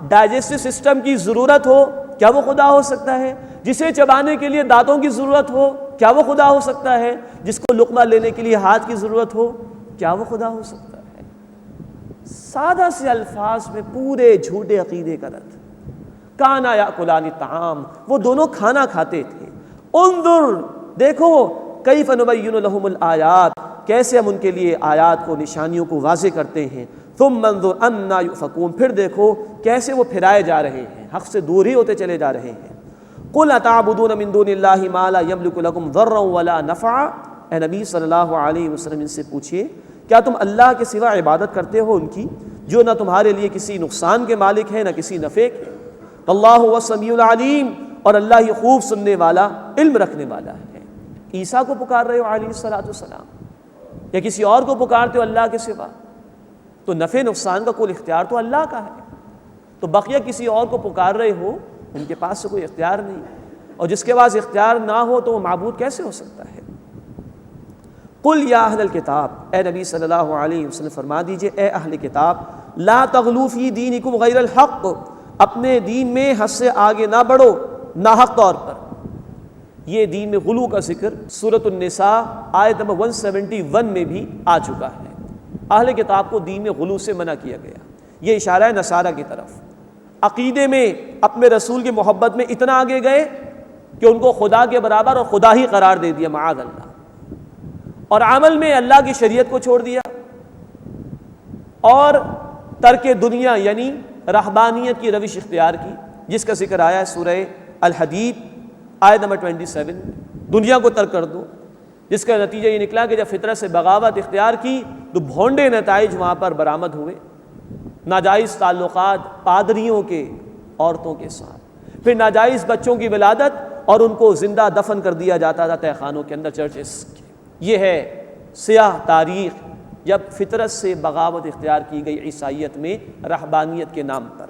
ڈائجسٹو سسٹم کی ضرورت ہو کیا وہ خدا ہو سکتا ہے؟ جسے چبانے کے لیے دانتوں کی ضرورت ہو کیا وہ خدا ہو سکتا ہے؟ جس کو لقمہ لینے کے لیے ہاتھ کی ضرورت ہو کیا وہ خدا ہو سکتا ہے؟ سادہ سے الفاظ میں پورے جھوٹے عقیدے کا رد. کانا یاکلان الطعام، وہ دونوں کھانا کھاتے تھے. انظر، دیکھو کیف نبین لہم الآیات، کیسے ہم ان کے لیے آیات کو، نشانیوں کو واضح کرتے ہیں. ثم انظر انا یؤفکون، پھر دیکھو کیسے وہ پھرائے جا رہے ہیں، حق سے دور ہی ہوتے چلے جا رہے ہیں. قل اتعبدون من دون اللہ ما لا یملک لکم ضرا ولا نفعا، اے نبی صلی اللہ علیہ وسلم ان سے پوچھئے کیا تم اللہ کے سوا عبادت کرتے ہو ان کی جو نہ تمہارے لیے کسی نقصان کے مالک ہے نہ کسی نفع کے. اللہ هو السمیع العلیم، اور اللہ ہی خوب سننے والا، علم رکھنے والا ہے. عیسیٰ کو پکار رہے ہو علیہ الصلوۃ والسلام، یا کسی اور کو پکارتے ہو اللہ کے سوا، تو نفع نقصان کا کل اختیار تو اللہ کا ہے. تو بقیہ کسی اور کو پکار رہے ہو، ان کے پاس سے کوئی اختیار نہیں، اور جس کے پاس اختیار نہ ہو تو وہ معبود کیسے ہو سکتا ہے. قل یا اہل الکتاب، اے نبی صلی اللہ علیہ وسلم فرما دیجئے اے اہل کتاب، لا تغلوا فی دینکم غیر الحق، اپنے دین میں حد سے آگے نہ بڑھو ناحق طور پر. یہ دین میں غلو کا ذکر سورۃ النساء آیت نمبر 171 میں بھی آ چکا ہے. اہل کتاب کو دین میں غلو سے منع کیا گیا. یہ اشارہ ہے نصارہ کی طرف. عقیدے میں اپنے رسول کی محبت میں اتنا آگے گئے کہ ان کو خدا کے برابر اور خدا ہی قرار دے دیا، معاذ اللہ. اور عمل میں اللہ کی شریعت کو چھوڑ دیا، اور ترک دنیا یعنی رہبانیت کی روش اختیار کی، جس کا ذکر آیا ہے سورہ الحدید آیت نمبر 27. دنیا کو ترک کر دو، جس کا نتیجہ یہ نکلا کہ جب فطرت سے بغاوت اختیار کی تو بھونڈے نتائج وہاں پر برآمد ہوئے. ناجائز تعلقات پادریوں کے عورتوں کے ساتھ، پھر ناجائز بچوں کی ولادت، اور ان کو زندہ دفن کر دیا جاتا تھا تہہ خانوں کے اندر، چرچز کے. یہ ہے سیاہ تاریخ جب فطرت سے بغاوت اختیار کی گئی عیسائیت میں رہبانیت کے نام پر.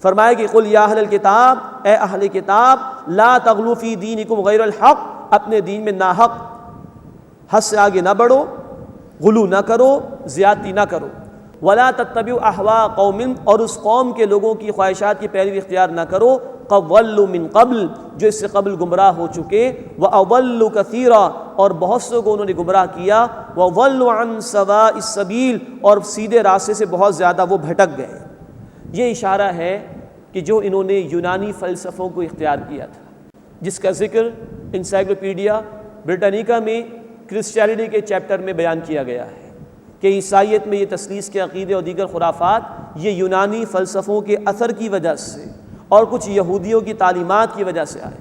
فرمایا کہ قل یا اہل الکتاب، اے اہل کتاب، لا تغلوا فی دینکم غیر الحق، اپنے دین میں ناحق حد سے آگے نہ بڑھو، غلو نہ کرو، زیادتی نہ کرو. ولا تتبعوا اہواء قوم، اور اس قوم کے لوگوں کی خواہشات کی پیروی اختیار نہ کرو، قد ضلوا من قبل، جو اس سے قبل گمراہ ہو چکے، واضلوا کثیرا، اور بہت سے کو انہوں نے گمراہ کیا، وضلوا عن سواء السبیل، اور سیدھے راستے سے بہت زیادہ وہ بھٹک گئے. یہ اشارہ ہے کہ جو انہوں نے یونانی فلسفوں کو اختیار کیا تھا، جس کا ذکر انسائکلوپیڈیا بریٹانیکا میں کرسچینٹی کے چیپٹر میں بیان کیا گیا ہے کہ عیسائیت میں یہ تثلیث کے عقیدے اور دیگر خرافات یہ یونانی فلسفوں کے اثر کی وجہ سے اور کچھ یہودیوں کی تعلیمات کی وجہ سے آئے.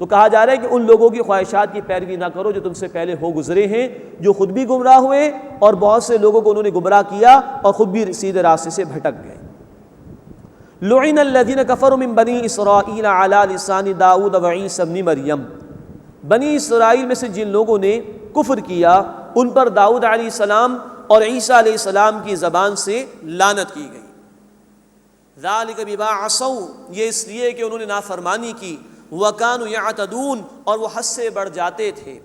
تو کہا جا رہا ہے کہ ان لوگوں کی خواہشات کی پیروی نہ کرو جو تم سے پہلے ہو گزرے ہیں، جو خود بھی گمراہ ہوئے اور بہت سے لوگوں کو انہوں نے گمراہ کیا اور خود بھی سیدھے راستے سے بھٹک گئے۔ لعن الذین کفروا من بنی اسرائیل علی لسان داؤد وعیسی ابن مریم، بنی اسرائیل میں سے جن لوگوں نے کفر کیا ان پر داؤد علیہ السلام اور عیسیٰ علیہ السلام کی زبان سے لعنت کی گئی۔ ذالک بما عصوا، یہ اس لیے کہ انہوں نے نافرمانی کی، وَكَانُوا يَعْتَدُونَ، اور وہ حد سے بڑھ جاتے تھے،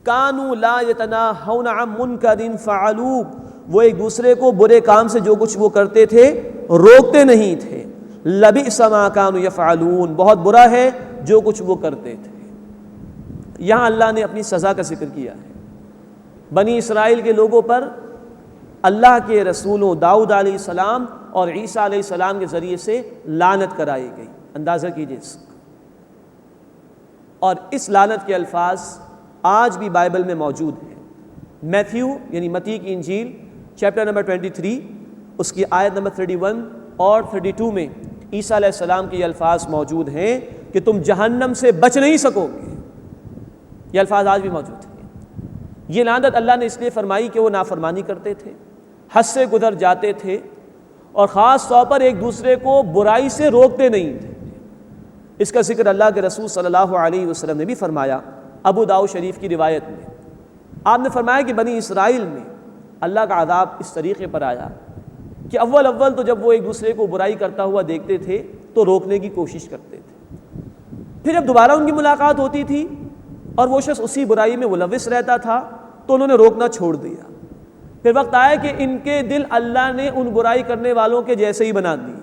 كَانُوا لَا يَتَنَاهَوْنَ عَن مُنكَرٍ فَعَلُوهُ، وہ ایک دوسرے کو برے کام سے جو کچھ وہ کرتے تھے روکتے نہیں تھے، لَبِئْسَ مَا كَانُوا يَفْعَلُونَ، بہت برا ہے جو کچھ وہ کرتے تھے۔ یہاں اللہ نے اپنی سزا کا ذکر کیا ہے، بنی اسرائیل کے لوگوں پر اللہ کے رسولوں داؤد علیہ السلام اور عیسیٰ علیہ السلام کے ذریعے سے لعنت کرائی گئی، اندازہ کیجیے اس کا۔ اور اس لعنت کے الفاظ آج بھی بائبل میں موجود ہیں۔ میتھیو یعنی متی کی انجیل چیپٹر نمبر 23 اس کی آیت نمبر 31 اور 32 میں عیسیٰ علیہ السلام کے یہ الفاظ موجود ہیں کہ تم جہنم سے بچ نہیں سکو گے، یہ الفاظ آج بھی موجود ہیں۔ یہ لعنت اللہ نے اس لیے فرمائی کہ وہ نافرمانی کرتے تھے، حد سے گزر جاتے تھے اور خاص طور پر ایک دوسرے کو برائی سے روکتے نہیں تھے۔ اس کا ذکر اللہ کے رسول صلی اللہ علیہ وسلم نے بھی فرمایا ابو داؤد شریف کی روایت میں۔ آپ نے فرمایا کہ بنی اسرائیل میں اللہ کا عذاب اس طریقے پر آیا کہ اول تو جب وہ ایک دوسرے کو برائی کرتا ہوا دیکھتے تھے تو روکنے کی کوشش کرتے تھے، پھر جب دوبارہ ان کی ملاقات ہوتی تھی اور وہ شخص اسی برائی میں ملوث رہتا تھا تو انہوں نے روکنا چھوڑ دیا۔ پھر وقت آیا کہ ان کے دل اللہ نے ان برائی کرنے والوں کے جیسے ہی بنا دیے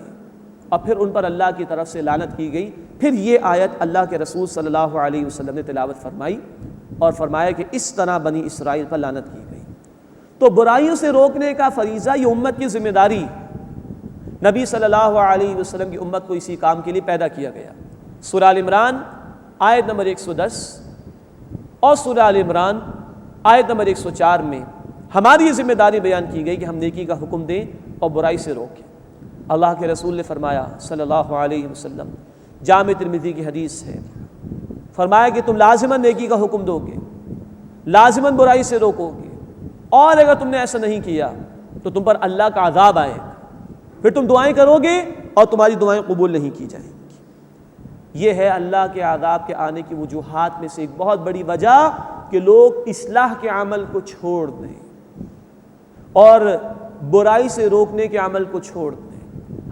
اور پھر ان پر اللہ کی طرف سے لعنت کی گئی۔ پھر یہ آیت اللہ کے رسول صلی اللہ علیہ وسلم نے تلاوت فرمائی اور فرمایا کہ اس طرح بنی اسرائیل پر لعنت کی گئی۔ تو برائیوں سے روکنے کا فریضہ یہ امت کی ذمہ داری، نبی صلی اللہ علیہ وسلم کی امت کو اسی کام کے لیے پیدا کیا گیا۔ سورہ آل عمران آیت نمبر 110 اور سورہ آل عمران آیت نمبر 104 میں ہماری یہ ذمہ داری بیان کی گئی کہ ہم نیکی کا حکم دیں اور برائی سے روکیں۔ اللہ کے رسول نے فرمایا صلی اللہ علیہ وسلم، جامع ترمذی کی حدیث ہے، فرمایا کہ تم لازماً نیکی کا حکم دو گے، لازماً برائی سے روکو گے، اور اگر تم نے ایسا نہیں کیا تو تم پر اللہ کا عذاب آئے گا، پھر تم دعائیں کرو گے اور تمہاری دعائیں قبول نہیں کی جائیں گی۔ یہ ہے اللہ کے عذاب کے آنے کی وجوہات میں سے ایک بہت بڑی وجہ کہ لوگ اصلاح کے عمل کو چھوڑ دیں اور برائی سے روکنے کے عمل کو چھوڑ دیں۔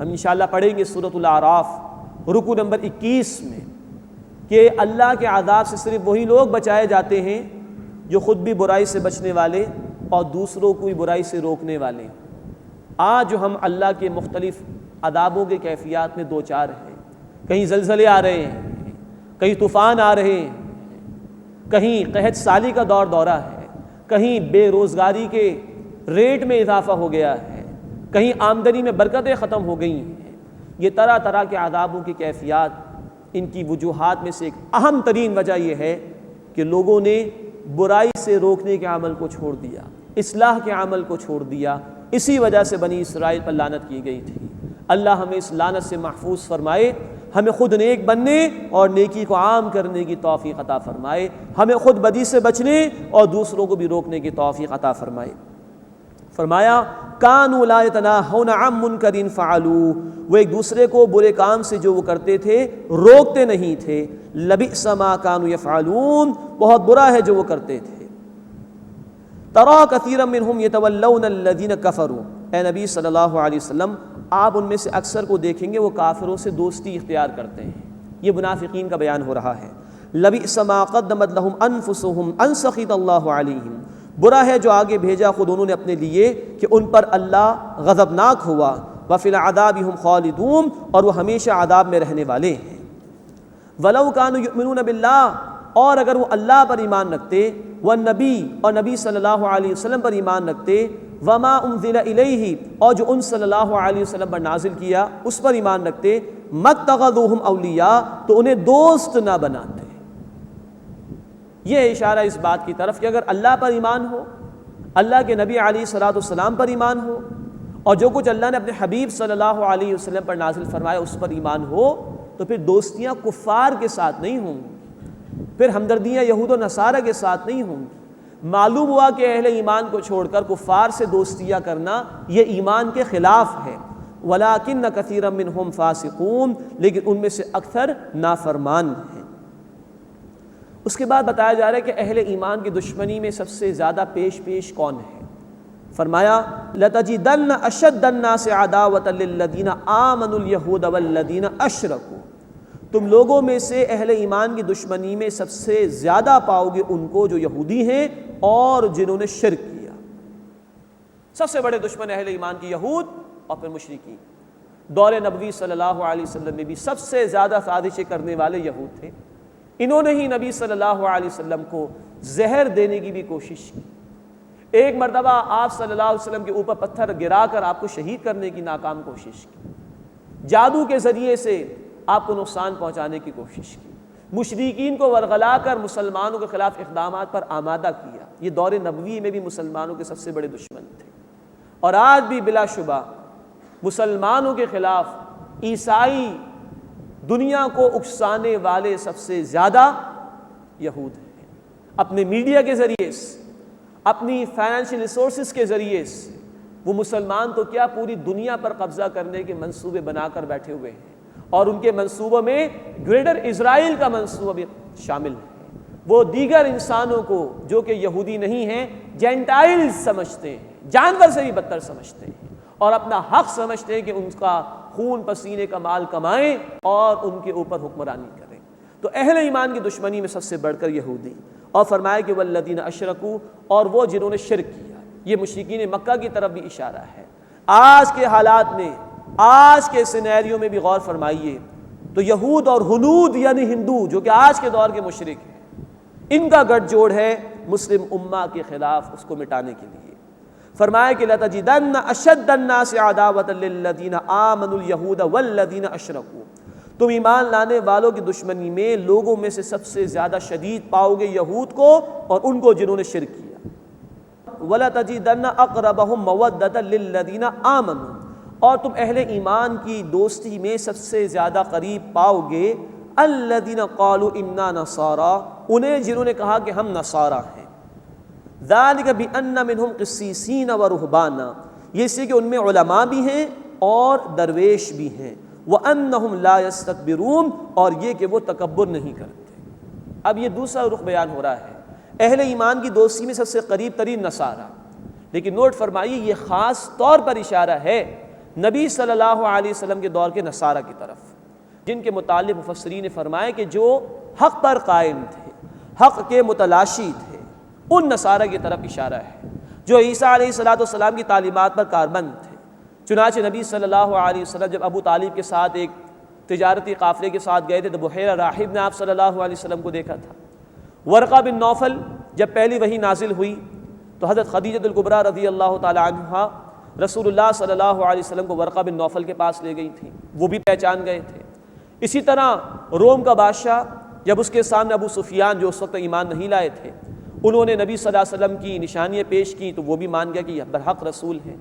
ہم انشاءاللہ پڑھیں گے سورۃ الاعراف رکوع نمبر 21 میں کہ اللہ کے عذاب سے صرف وہی لوگ بچائے جاتے ہیں جو خود بھی برائی سے بچنے والے اور دوسروں کو بھی برائی سے روکنے والے۔ آج جو ہم اللہ کے مختلف عذابوں کے کیفیات میں دو چار ہیں، کہیں زلزلے آ رہے ہیں، کہیں طوفان آ رہے ہیں، کہیں قحط سالی کا دورہ ہے، کہیں بے روزگاری کے ریٹ میں اضافہ ہو گیا ہے، کہیں آمدنی میں برکتیں ختم ہو گئی ہیں۔ یہ طرح طرح کے عذابوں کی کیفیات، ان کی وجوہات میں سے ایک اہم ترین وجہ یہ ہے کہ لوگوں نے برائی سے روکنے کے عمل کو چھوڑ دیا، اصلاح کے عمل کو چھوڑ دیا۔ اسی وجہ سے بنی اسرائیل پر لعنت کی گئی تھی۔ اللہ ہمیں اس لعنت سے محفوظ فرمائے، ہمیں خود نیک بننے اور نیکی کو عام کرنے کی توفیق عطا فرمائے، ہمیں خود بدی سے بچنے اور دوسروں کو بھی روکنے کی توفیق عطا فرمائے۔ فرمایا کانوا لا یتناہون عن منکر فعلوا، وہ ایک دوسرے کو برے کام سے جو وہ کرتے تھے روکتے نہیں تھے۔ لبئس ما کانوا یفعلون، بہت برا ہے جو وہ کرتے تھے۔ ترى كثيرا منهم يتولون الذين كفروا، اے نبی صلی اللہ علیہ وسلم آپ ان میں سے اکثر کو دیکھیں گے وہ کافروں سے دوستی اختیار کرتے ہیں۔ یہ منافقین کا بیان ہو رہا ہے۔ لبئس ما قدمت لهم انفسهم ان سخط اللہ علیہم، برا ہے جو آگے بھیجا خود انہوں نے اپنے لیے کہ ان پر اللہ غضبناک ہوا۔ وفی العذاب هم خالدون، اور وہ ہمیشہ عذاب میں رہنے والے ہیں۔ ولو كانوا يؤمنون باللہ، اور اگر وہ اللہ پر ایمان رکھتے، والنبی اور نبی صلی اللہ علیہ وسلم پر ایمان رکھتے، وما انزل الیہ اور جو ان صلی اللہ علیہ وسلم پر نازل کیا اس پر ایمان رکھتے، متخذوہم اولیاء تو انہیں دوست نہ بناتے۔ یہ اشارہ اس بات کی طرف کہ اگر اللہ پر ایمان ہو، اللہ کے نبی علیہ الصلوۃ والسلام پر ایمان ہو، اور جو کچھ اللہ نے اپنے حبیب صلی اللہ علیہ وسلم پر نازل فرمایا اس پر ایمان ہو، تو پھر دوستیاں کفار کے ساتھ نہیں ہوں گی، پھر ہمدردیاں یہود و نصارہ کے ساتھ نہیں ہوں گی۔ معلوم ہوا کہ اہل ایمان کو چھوڑ کر کفار سے دوستیاں کرنا یہ ایمان کے خلاف ہے۔ وَلَٰكِنَّ كَثِيرًا مِّنْهُمْ فَاسِقُونَ، لیکن ان میں سے اکثر نافرمان ہیں۔ اس کے بعد بتایا جا رہا ہے کہ اہل ایمان کی دشمنی میں سب سے زیادہ پیش کون ہے؟ فرمایا لَتَجِدَنَّ أَشَدَّ النَّاسِ عَدَاوَةً لِلَّذِينَ آمَنُوا الْيَهُودَ وَالَّذِينَ أَشْرَكُوا، تم لوگوں میں سے اہل ایمان کی دشمنی میں سب سے زیادہ پاؤ گے ان کو جو یہودی ہیں اور جنہوں نے شرک کیا۔ سب سے بڑے دشمن اہل ایمان کی یہود اور پھر مشرکین۔ دور نبوی صلی اللہ علیہ وسلم میں بھی سب سے زیادہ سازشیں کرنے والے یہود تھے۔ انہوں نے ہی نبی صلی اللہ علیہ وسلم کو زہر دینے کی بھی کوشش کی۔ ایک مرتبہ آپ صلی اللہ علیہ وسلم کے اوپر پتھر گرا کر آپ کو شہید کرنے کی ناکام کوشش کی۔ جادو کے ذریعے سے آپ کو نقصان پہنچانے کی کوشش کی۔ مشرکین کو ورغلا کر مسلمانوں کے خلاف اقدامات پر آمادہ کیا۔ یہ دور نبوی میں بھی مسلمانوں کے سب سے بڑے دشمن تھے، اور آج بھی بلا شبہ مسلمانوں کے خلاف عیسائی دنیا کو اکسانے والے سب سے زیادہ یہود ہیں۔ اپنے میڈیا کے ذریعے سے، اپنی فائنینشیل ریسورسز کے ذریعے سے وہ مسلمان تو کیا پوری دنیا پر قبضہ کرنے کے منصوبے بنا کر بیٹھے ہوئے ہیں، اور ان کے منصوبوں میں گریٹر اسرائیل کا منصوبہ بھی شامل ہے۔ وہ دیگر انسانوں کو جو کہ یہودی نہیں ہیں جینٹائل سمجھتے ہیں، جانور سے بھی بدتر سمجھتے ہیں، اور اپنا حق سمجھتے ہیں کہ ان کا خون پسینے کا مال کمائیں اور ان کے اوپر حکمرانی کریں۔ تو اہل ایمان کی دشمنی میں سب سے بڑھ کر یہودی، اور فرمایا کہ والذین اشرکوا، اور وہ جنہوں نے شرک کیا۔ یہ مشرکین مکہ کی طرف بھی اشارہ ہے۔ آج کے حالات میں، آج کے سینیریو میں بھی غور فرمائیے تو یہود اور ہنود یعنی ہندو جو کہ آج کے دور کے مشرک ہیں، ان کا گٹھ جوڑ ہے مسلم امہ کے خلاف اس کو مٹانے کے لیے۔ فرمایا کہ لَتَجِدَنَّ أَشَدَّ النَّاسِ عَدَاوَةً لِلَّذِينَ آمَنُوا الْيَهُودَ وَالَّذِينَ أَشْرَكُوا، تم ایمان لانے والوں کی دشمنی میں لوگوں میں سے سب سے زیادہ شدید پاؤ گے یہود کو اور ان کو جنہوں نے شرک کیا۔ وَلَتَجِدَنَّ أَقْرَبَهُمْ مَوَدَّةً لِلَّذِينَ آمَنُوا، اور تم اہل ایمان کی دوستی میں سب سے زیادہ قریب پاؤ گے الَّذِينَ قَالُوا إِنَّا نَصَارَىٰ، انہیں جنہوں نے کہا کہ ہم نصارہ ہیں۔ ذَلِكَ بِأَنَّ مِنْهُمْ قِسِّيسِينَ وَرُهْبَانًا، یہ اس لیے کہ ان میں علماء بھی ہیں اور درویش بھی ہیں۔ وَأَنَّهُمْ لَا يَسْتَكْبِرُونَ، اور یہ کہ وہ تکبر نہیں کرتے۔ اب یہ دوسرا رخ بیان ہو رہا ہے، اہل ایمان کی دوستی میں سب سے قریب ترین نصارہ، لیکن نوٹ فرمائیے یہ خاص طور پر اشارہ ہے نبی صلی اللہ علیہ وسلم کے دور کے نصارہ کی طرف، جن کے متعلق مفسرین نے فرمایا کہ جو حق پر قائم تھے، حق کے متلاشی تھے، ان نصارہ کی طرف اشارہ ہے جو عیسیٰ علیہ السلام کی تعلیمات پر کاربند تھے۔ چنانچہ نبی صلی اللہ علیہ وسلم جب ابو طالب کے ساتھ ایک تجارتی قافلے کے ساتھ گئے تھے تو بحیرہ راہب نے آپ صلی اللہ علیہ وسلم کو دیکھا تھا۔ ورقہ بن نوفل جب پہلی وحی نازل ہوئی تو حضرت خدیجہ الکبریٰ رضی اللہ تعالی عنہا رسول اللہ صلی اللہ علیہ وسلم کو ورقہ بن نوفل کے پاس لے گئی تھیں، وہ بھی پہچان گئے تھے۔ اسی طرح روم کا بادشاہ جب اس کے سامنے ابو سفیان جو اس وقت ایمان نہیں لائے تھے، انہوں نے نبی صلی اللہ علیہ وسلم کی نشانیاں پیش کی تو وہ بھی مان گیا کہ یہ برحق رسول ہیں۔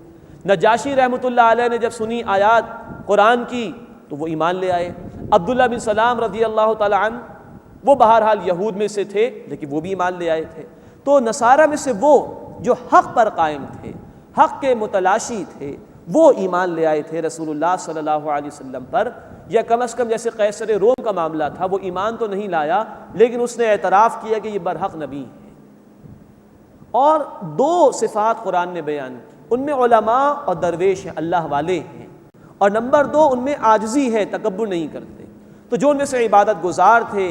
نجاشی رحمۃ اللہ علیہ نے جب سنی آیات قرآن کی تو وہ ایمان لے آئے۔ عبداللہ بن سلام رضی اللہ تعالی عنہ وہ بہرحال یہود میں سے تھے لیکن وہ بھی ایمان لے آئے تھے۔ تو نصارہ میں سے وہ جو حق پر قائم تھے، حق کے متلاشی تھے، وہ ایمان لے آئے تھے رسول اللہ صلی اللہ علیہ وسلم پر، یا کم از کم جیسے قیصر روم کا معاملہ تھا، وہ ایمان تو نہیں لایا لیکن اس نے اعتراف کیا کہ یہ برحق نبی ہے۔ اور دو صفات قرآن نے بیان کی، ان میں علماء اور درویش ہیں، اللہ والے ہیں، اور نمبر دو ان میں عاجزی ہے، تکبر نہیں کرتے۔ تو جو ان میں سے عبادت گزار تھے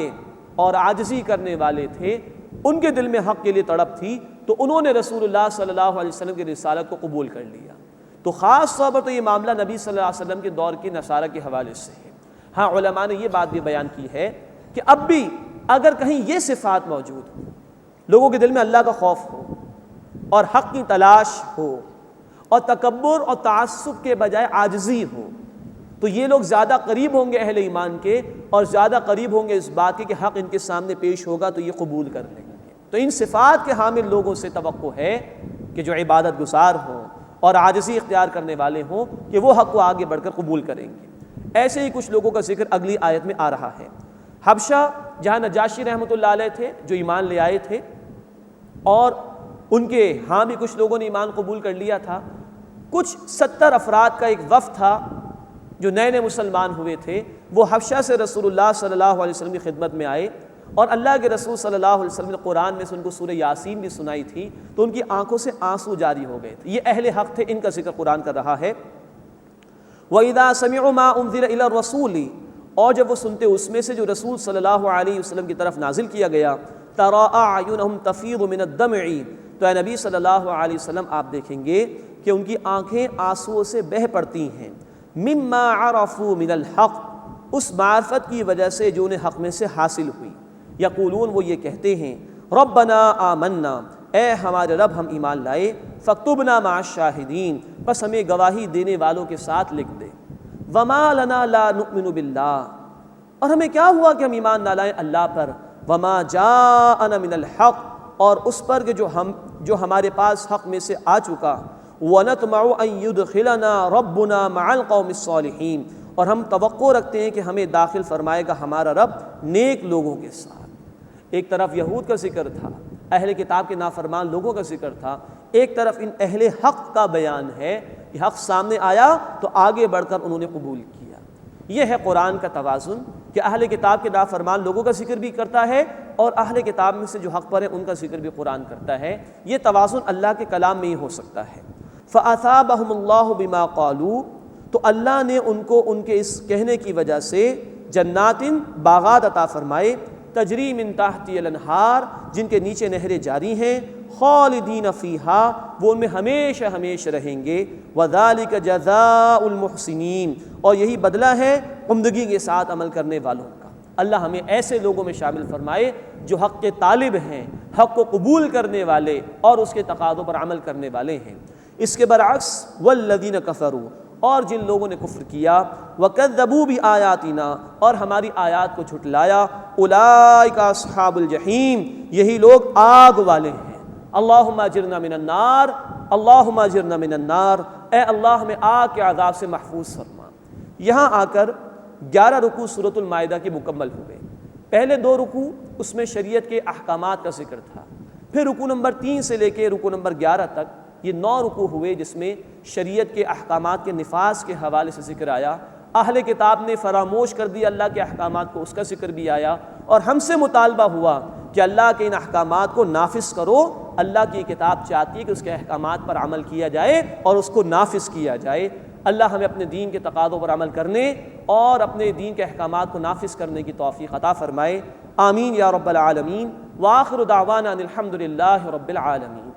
اور عاجزی کرنے والے تھے، ان کے دل میں حق کے لیے تڑپ تھی تو انہوں نے رسول اللہ صلی اللہ علیہ وسلم کی رسالت کو قبول کر لیا۔ تو خاص طور پر تو یہ معاملہ نبی صلی اللہ علیہ وسلم کے دور کے نصارہ کے حوالے سے ہے۔ ہاں علماء نے یہ بات بھی بیان کی ہے کہ اب بھی اگر کہیں یہ صفات موجود ہو، لوگوں کے دل میں اللہ کا خوف ہو اور حق کی تلاش ہو اور تکبر اور تعصب کے بجائے عاجزی ہو، تو یہ لوگ زیادہ قریب ہوں گے اہل ایمان کے اور زیادہ قریب ہوں گے اس بات کے کہ حق ان کے سامنے پیش ہوگا تو یہ قبول کر لیں گے۔ تو ان صفات کے حامل لوگوں سے توقع ہے کہ جو عبادت گزار ہوں اور عاجزی اختیار کرنے والے ہوں کہ وہ حق کو آگے بڑھ کر قبول کریں گے۔ ایسے ہی کچھ لوگوں کا ذکر اگلی آیت میں آ رہا ہے۔ حبشہ جہاں نجاشی رحمۃ اللہ علیہ تھے جو ایمان لے آئے تھے، اور ان کے ہاں بھی کچھ لوگوں نے ایمان قبول کر لیا تھا، کچھ 70 افراد کا ایک وفد تھا جو نئے نئے مسلمان ہوئے تھے، وہ حبشہ سے رسول اللہ صلی اللہ علیہ وسلم کی خدمت میں آئے، اور اللہ کے رسول صلی اللہ علیہ وسلم نے قرآن میں سے ان کو سورہ یاسین بھی سنائی تھی، تو ان کی آنکھوں سے آنسو جاری ہو گئے تھے۔ یہ اہل حق تھے، ان کا ذکر قرآن کر رہا ہے۔ وَإِذَا سَمِعُوا مَا أُنزِلَ إِلَى الرَّسُولِ، اور جب وہ سنتے اس میں سے جو رسول صلی اللہ علیہ وسلم کی طرف نازل کیا گیا، تَرَىٰ أَعْيُنَهُمْ تَفِيضُ مِنَ الدَّمْعِ، تو اے نبی صلی اللہ علیہ وسلم آپ دیکھیں گے کہ ان کی آنکھیں آنسوؤں سے بہہ پڑتی ہیں، مِمَّا عَرَفُوا مِنَ الْحَقِّ، اس معرفت کی وجہ سے جو انہیں حق میں سے حاصل ہوئی۔ یقولون، وہ یہ کہتے ہیں، ربنا آمنا، اے ہمارے رب ہم ایمان لائے، فاکتبنا مع الشاہدین، بس ہمیں گواہی دینے والوں کے ساتھ لکھ دے۔ وما لنا لا نؤمن باللہ، اور ہمیں کیا ہوا کہ ہم ایمان نہ لائیں اللہ پر، وما جاءنا من الحق، اور اس پر کہ جو ہمارے پاس حق میں سے آ چکا، ونطمع ان يدخلنا ربنا مع القوم الصالحین، اور ہم توقع رکھتے ہیں کہ ہمیں داخل فرمائے گا ہمارا رب نیک لوگوں کے ساتھ۔ ایک طرف یہود کا ذکر تھا، اہل کتاب کے نافرمان لوگوں کا ذکر تھا، ایک طرف ان اہل حق کا بیان ہے، یہ حق سامنے آیا تو آگے بڑھ کر انہوں نے قبول کیا۔ یہ ہے قرآن کا توازن کہ اہل کتاب کے نافرمان لوگوں کا ذکر بھی کرتا ہے اور اہل کتاب میں سے جو حق پر ہیں ان کا ذکر بھی قرآن کرتا ہے۔ یہ توازن اللہ کے کلام میں ہی ہو سکتا ہے۔ فَأَثَابَهُمُ اللَّهُ بِمَا قَالُوا، تو اللہ نے ان کو ان کے اس کہنے کی وجہ سے جنات، باغات عطا فرمائے، تجری من تحتی الانہار، جن کے نیچے نہریں جاری ہیں، خالدین فیہا، وہ ان میں ہمیشہ ہمیشہ رہیں گے، وذالک جزاء المحسنین، اور یہی بدلہ ہے عمدگی کے ساتھ عمل کرنے والوں کا۔ اللہ ہمیں ایسے لوگوں میں شامل فرمائے جو حق کے طالب ہیں، حق کو قبول کرنے والے اور اس کے تقاضوں پر عمل کرنے والے ہیں۔ اس کے برعکس والذین کفروا، اور جن لوگوں نے کفر کیا، وَكَذَّبُوا بِآيَاتِنَا، اور ہماری آیات کو جھٹلایا، اولئک اصحاب الجحیم، یہی لوگ آگ والے ہیں۔ اللہم اجرنا من النار، اللہم اجرنا من النار، اے اللہ ہمیں آگ کے عذاب سے محفوظ فرما۔ یہاں آ کر 11 رکوع سورۃ المائدہ کے مکمل ہوئے۔ پہلے 2 رکوع اس میں شریعت کے احکامات کا ذکر تھا، پھر رکوع نمبر 3 سے لے کے رکوع نمبر 11 تک یہ 9 رکوع ہوئے جس میں شریعت کے احکامات کے نفاذ کے حوالے سے ذکر آیا۔ اہل کتاب نے فراموش کر دیا اللہ کے احکامات کو، اس کا ذکر بھی آیا، اور ہم سے مطالبہ ہوا کہ اللہ کے ان احکامات کو نافذ کرو۔ اللہ کی کتاب چاہتی ہے کہ اس کے احکامات پر عمل کیا جائے اور اس کو نافذ کیا جائے۔ اللہ ہمیں اپنے دین کے تقاضوں پر عمل کرنے اور اپنے دین کے احکامات کو نافذ کرنے کی توفیق عطا فرمائے۔ آمین یا رب العالمین۔ وآخر دعوانا ان الحمد للہ رب العالمین۔